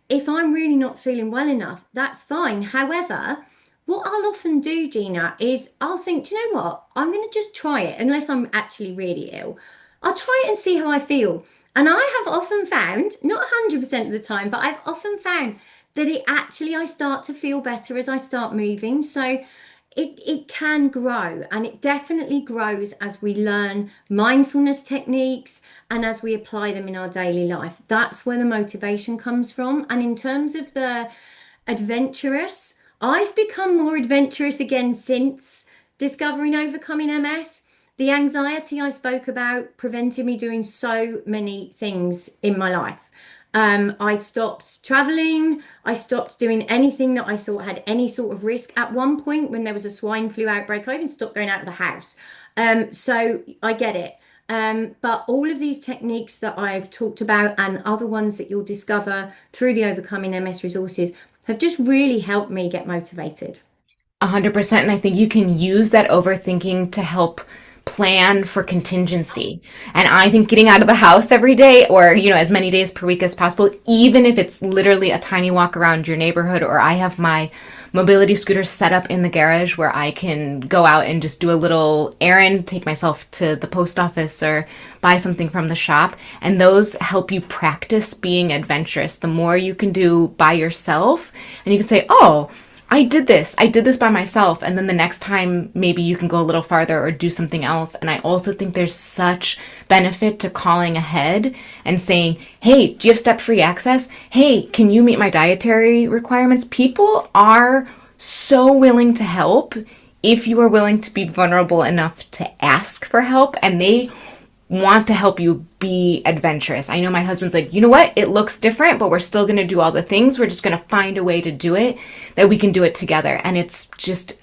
If I'm really not feeling well enough, that's fine. However, what I'll often do, Gina, is I'll think, do you know what? I'm going to just try it unless I'm actually really ill. I'll try it and see how I feel. And I have often found, not 100% of the time, but I've often found that I start to feel better as I start moving. So it can grow, and it definitely grows as we learn mindfulness techniques and as we apply them in our daily life. That's where the motivation comes from. And in terms of the adventurous, I've become more adventurous again since discovering overcoming MS. The anxiety I spoke about prevented me doing so many things in my life. I stopped traveling. I stopped doing anything that I thought had any sort of risk. At one point, when there was a swine flu outbreak, I even stopped going out of the house. So I get it. But all of these techniques that I've talked about and other ones that you'll discover through the Overcoming MS resources have just really helped me get motivated. 100%. And I think you can use that overthinking to help plan for contingency. And I think getting out of the house every day or, as many days per week as possible, even if it's literally a tiny walk around your neighborhood, or I have my mobility scooter set up in the garage where I can go out and just do a little errand, take myself to the post office or buy something from the shop. And those help you practice being adventurous. The more you can do by yourself, and you can say, oh, I did this by myself. And then the next time, maybe you can go a little farther or do something else. And I also think there's such benefit to calling ahead and saying, hey, do you have step-free access? Hey, can you meet my dietary requirements? People are so willing to help if you are willing to be vulnerable enough to ask for help, and they want to help you be adventurous. I know my husband's like, you know what? It looks different, but we're still going to do all the things. We're just going to find a way to do it that we can do it together. And it's just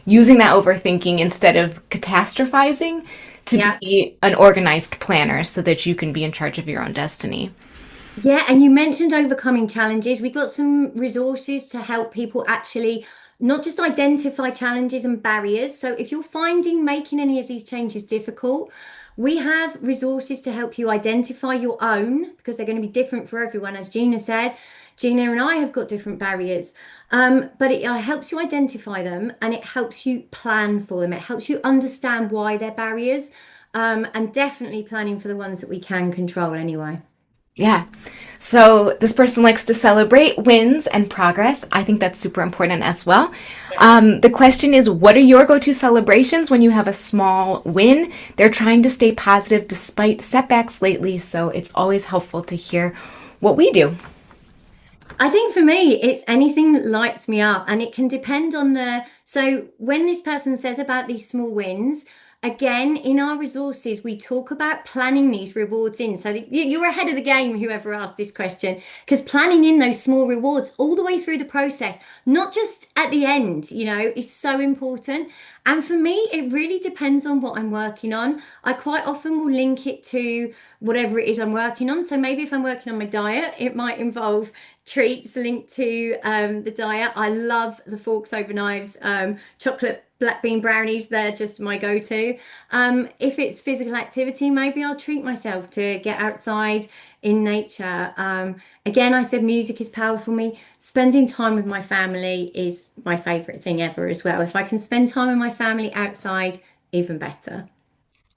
using that overthinking instead of catastrophizing to be an organized planner so that you can be in charge of your own destiny. Yeah, and you mentioned overcoming challenges. We've got some resources to help people actually not just identify challenges and barriers. So if you're finding making any of these changes difficult, we have resources to help you identify your own, because they're going to be different for everyone. As Gina said, Gina and I have got different barriers, but it helps you identify them, and it helps you plan for them. It helps you understand why they're barriers, and definitely planning for the ones that we can control anyway. Yeah. So this person likes to celebrate wins and progress. I think that's super important as well. The question is, what are your go-to celebrations when you have a small win? They're trying to stay positive despite setbacks lately, so it's always helpful to hear what we do. I think for me, it's anything that lights me up, and it can depend on so when this person says about these small wins, again, in our resources, we talk about planning these rewards in. So that you're ahead of the game, whoever asked this question, because planning in those small rewards all the way through the process, not just at the end, is so important. And for me, it really depends on what I'm working on. I quite often will link it to whatever it is I'm working on. So maybe if I'm working on my diet, it might involve treats linked to the diet. I love the forks over knives, chocolate black bean brownies. They're just my go-to. If it's physical activity, maybe I'll treat myself to get outside in nature. Again, I said music is powerful for me. Spending time with my family is my favorite thing ever as well. If I can spend time with my family outside, even better.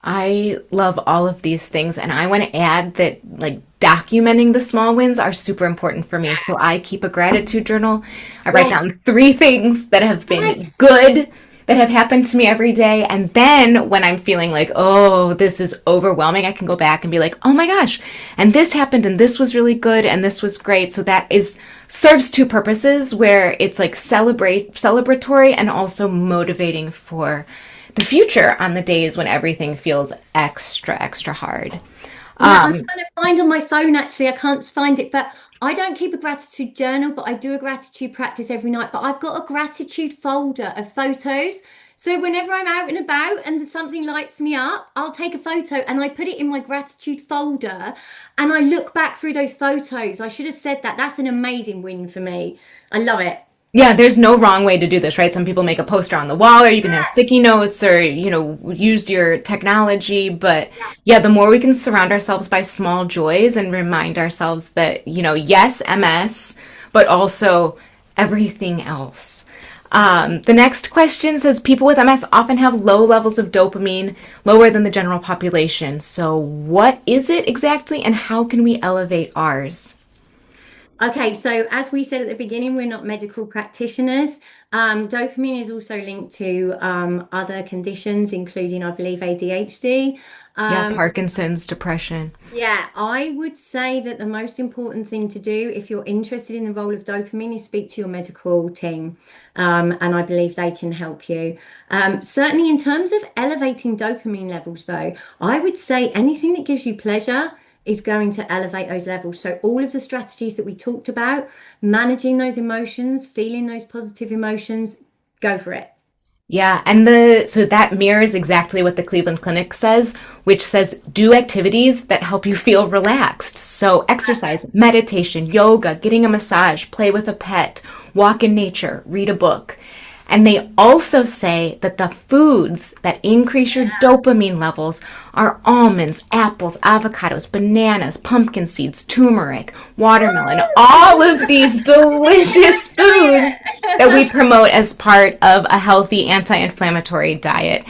I love all of these things, and I want to add that like documenting the small wins are super important for me. So I keep a gratitude journal. I write Yes. down 3 things that have been Yes. good that have happened to me every day. And then when I'm feeling like, oh, this is overwhelming, I can go back and be like, oh my gosh, and this happened, and this was really good, and this was great. So that is serves two purposes where it's like celebratory and also motivating for the future on the days when everything feels extra hard. Yeah, I'm trying to find on my phone actually. I can't find it, but I don't keep a gratitude journal, but I do a gratitude practice every night. But I've got a gratitude folder of photos. So whenever I'm out and about and something lights me up, I'll take a photo and I put it in my gratitude folder and I look back through those photos. I should have said that. That's an amazing win for me. I love it. Yeah, there's no wrong way to do this, right? Some people make a poster on the wall, or you can have sticky notes, or, use your technology. But yeah, the more we can surround ourselves by small joys and remind ourselves that, yes, MS, but also everything else. The next question says people with MS often have low levels of dopamine, lower than the general population. So what is it exactly, and how can we elevate ours? Okay, so as we said at the beginning, we're not medical practitioners. Dopamine is also linked to other conditions, including, I believe, ADHD. Yeah, Parkinson's, depression. Yeah, I would say that the most important thing to do if you're interested in the role of dopamine is speak to your medical team. And I believe they can help you. Certainly, in terms of elevating dopamine levels, though, I would say anything that gives you pleasure is going to elevate those levels. So, all of the strategies that we talked about, managing those emotions, feeling those positive emotions, go for it. Yeah, so that mirrors exactly what the Cleveland Clinic says, which says do activities that help you feel relaxed. So exercise, meditation, yoga, getting a massage, play with a pet, walk in nature, read a book. And they also say that the foods that increase your dopamine levels are almonds, apples, avocados, bananas, pumpkin seeds, turmeric, watermelon, all of these delicious foods that we promote as part of a healthy anti-inflammatory diet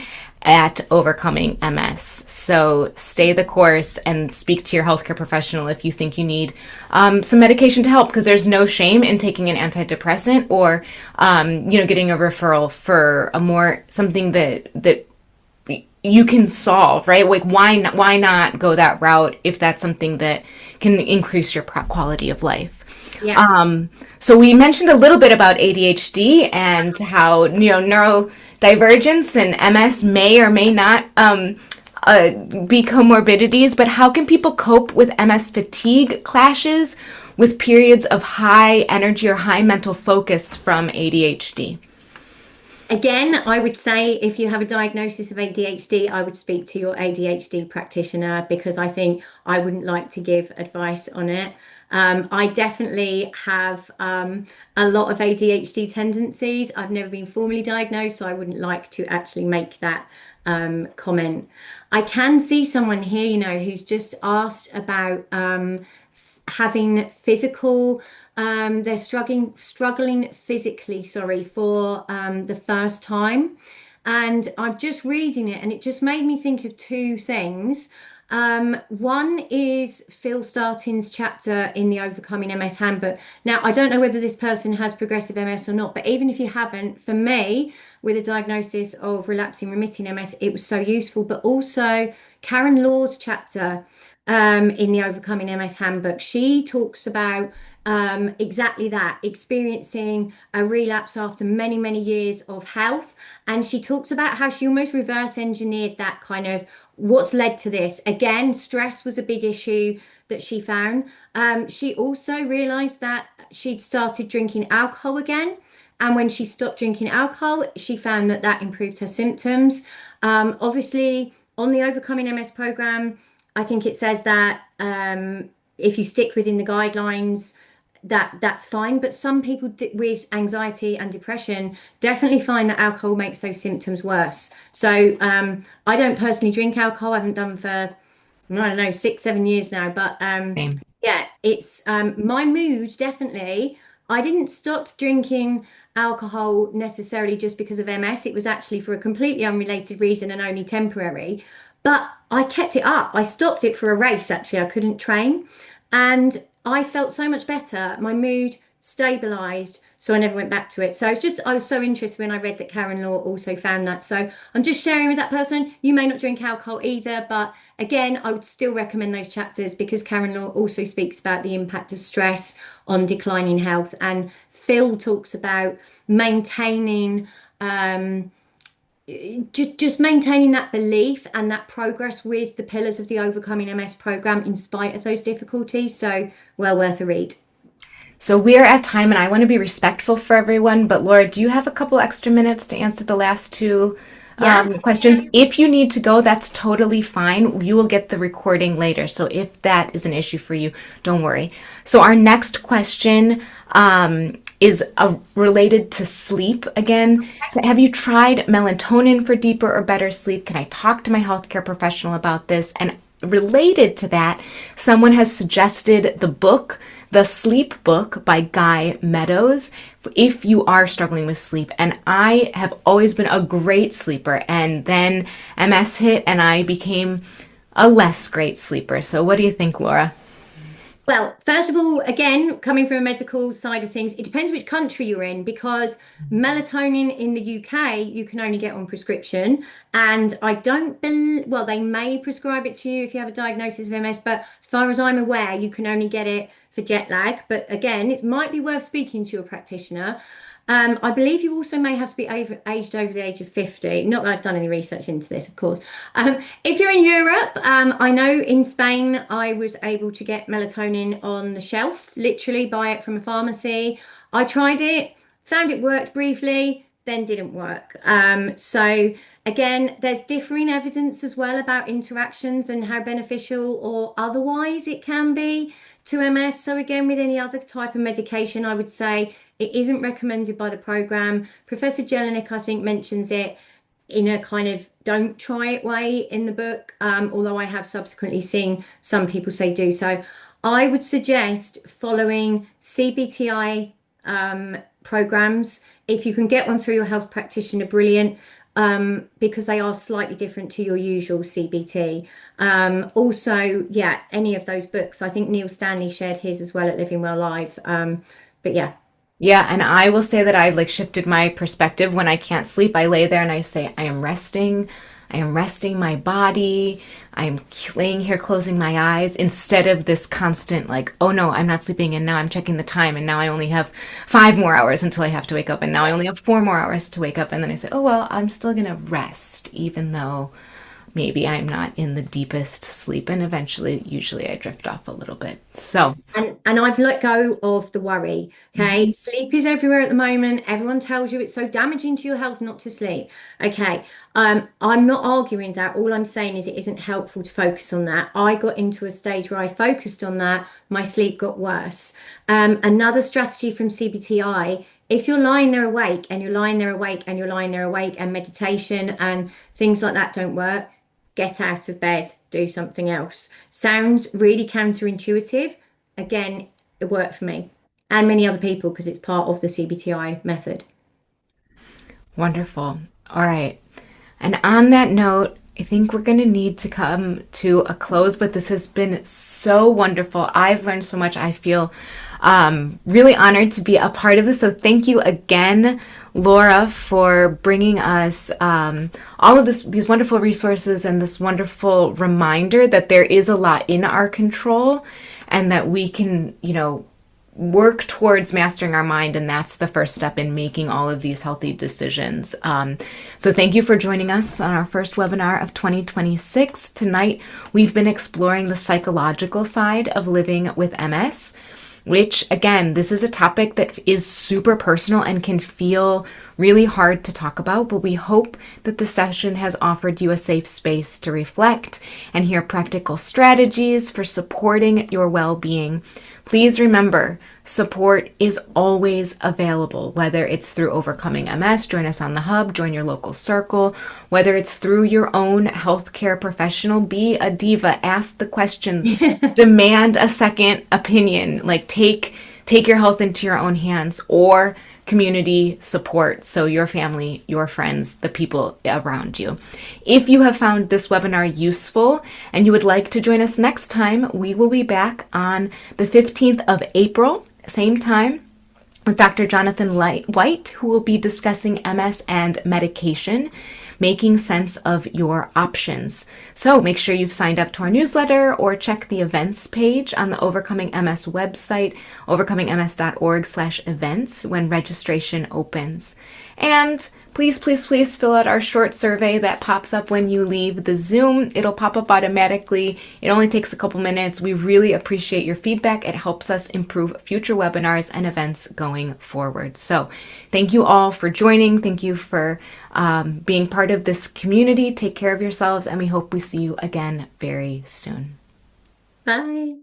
at overcoming MS. So stay the course and speak to your healthcare professional if you think you need some medication to help, because there's no shame in taking an antidepressant or getting a referral for something that you can solve, right? Like why not go that route if that's something that can increase your quality of life? Yeah. So we mentioned a little bit about ADHD and how neurodivergence and MS may or may not be comorbidities, but how can people cope with MS fatigue clashes with periods of high energy or high mental focus from ADHD? Again, I would say if you have a diagnosis of ADHD, I would speak to your ADHD practitioner because I think I wouldn't like to give advice on it. I definitely have a lot of ADHD tendencies. I've never been formally diagnosed, so I wouldn't like to actually make that comment. I can see someone here, who's just asked about having physical they're struggling physically, sorry, for the first time. And I'm just reading it and it just made me think of two things. One is Phil Starting's chapter in the Overcoming MS Handbook. Now, I don't know whether this person has progressive MS or not, but even if you haven't, for me, with a diagnosis of relapsing remitting MS, it was so useful. But also Karen Law's chapter in the Overcoming MS Handbook. She talks about exactly that, experiencing a relapse after many, many years of health. And she talks about how she almost reverse engineered that kind of what's led to this. Again, stress was a big issue that she found. She also realized that she'd started drinking alcohol again. And when she stopped drinking alcohol, she found that that improved her symptoms. Obviously, on the Overcoming MS program, I think it says that if you stick within the guidelines, that's fine. But some people with anxiety and depression definitely find that alcohol makes those symptoms worse. So I don't personally drink alcohol. I haven't done for, I don't know, 6, 7 years now. But Same. yeah, it's my mood definitely. I didn't stop drinking alcohol necessarily just because of MS. It was actually for a completely unrelated reason and only temporary. But I kept it up. I stopped it for a race, actually. I couldn't train. And I felt so much better. My mood stabilized. So I never went back to it. So I was so interested when I read that Karen Law also found that. So I'm just sharing with that person. You may not drink alcohol either, but again, I would still recommend those chapters because Karen Law also speaks about the impact of stress on declining health. And Phil talks about maintaining just maintaining that belief and that progress with the pillars of the Overcoming MS program in spite of those difficulties. So well worth a read. So we're at time and I want to be respectful for everyone, but Laura, do you have a couple extra minutes to answer the last two questions? If you need to go, that's totally fine. You will get the recording later. So if that is an issue for you, don't worry. So our next question is related to sleep again. So have you tried melatonin for deeper or better sleep? Can I talk to my healthcare professional about this? And related to that, someone has suggested the book, The Sleep Book by Guy Meadows, if you are struggling with sleep. And I have always been a great sleeper. And then MS hit and I became a less great sleeper. So what do you think, Laura? Well, first of all, again, coming from a medical side of things, it depends which country you're in because melatonin in the UK, you can only get on prescription. And I don't believe, well, they may prescribe it to you if you have a diagnosis of MS, but as far as I'm aware, you can only get it for jet lag. But again, it might be worth speaking to your practitioner. I believe you also may have to be aged over the age of 50. Not that I've done any research into this, of course. If you're in Europe, I know in Spain, I was able to get melatonin on the shelf, literally buy it from a pharmacy. I tried it, found it worked briefly, then didn't work. So again, there's differing evidence as well about interactions and how beneficial or otherwise it can be to MS. So again, with any other type of medication, I would say it isn't recommended by the program. Professor Jelinek, I think, mentions it in a kind of don't try it way in the book, although I have subsequently seen some people say do. So I would suggest following CBTI programs. If you can get one through your health practitioner, brilliant, because they are slightly different to your usual CBT. Also, yeah, any of those books. I think Neil Stanley shared his as well at Living Well Live. But yeah. Yeah, and I will say that I've shifted my perspective. When I can't sleep, I lay there and I say, I am resting my body. I'm laying here closing my eyes instead of this constant oh no, I'm not sleeping and now I'm checking the time and now I only have 5 more hours until I have to wake up and now I only have 4 more hours to wake up. And then I say, oh, well, I'm still going to rest even though maybe I'm not in the deepest sleep, and usually I drift off a little bit. So, and I've let go of the worry. Okay, sleep is everywhere at the moment. Everyone tells you it's so damaging to your health not to sleep. Okay, I'm not arguing that. All I'm saying is it isn't helpful to focus on that. I got into a stage where I focused on that. My sleep got worse. Another strategy from CBTI. If you're lying there awake and you're lying there awake and you're lying there awake and meditation and things like that don't work, get out of bed, do something else. Sounds really counterintuitive. Again, it worked for me and many other people because it's part of the CBTI method. Wonderful. All right. And on that note, I think we're going to need to come to a close, but this has been so wonderful. I've learned so much. I feel really honored to be a part of this. So thank you again, Laura for bringing us all of these wonderful resources and this wonderful reminder that there is a lot in our control and that we can, work towards mastering our mind, and that's the first step in making all of these healthy decisions. So thank you for joining us on our first webinar of 2026. Tonight, we've been exploring the psychological side of living with MS, which, again, this is a topic that is super personal and can feel really hard to talk about, but we hope that the session has offered you a safe space to reflect and hear practical strategies for supporting your well-being. Please remember, support is always available, whether it's through Overcoming MS, join us on the hub, join your local circle, whether it's through your own healthcare professional, be a diva, ask the questions, demand a second opinion, like take your health into your own hands, or community support, so your family, your friends, the people around you. If you have found this webinar useful and you would like to join us next time, we will be back on the 15th of April, same time, with Dr. Jonathan White, who will be discussing MS and medication, making sense of your options. So make sure you've signed up to our newsletter or check the events page on the Overcoming MS website, overcomingms.org/events, when registration opens. And please, please, please fill out our short survey that pops up when you leave the Zoom. It'll pop up automatically. It only takes a couple minutes. We really appreciate your feedback. It helps us improve future webinars and events going forward. So thank you all for joining. Thank you for being part of this community. Take care of yourselves, and we hope we see you again very soon. Bye.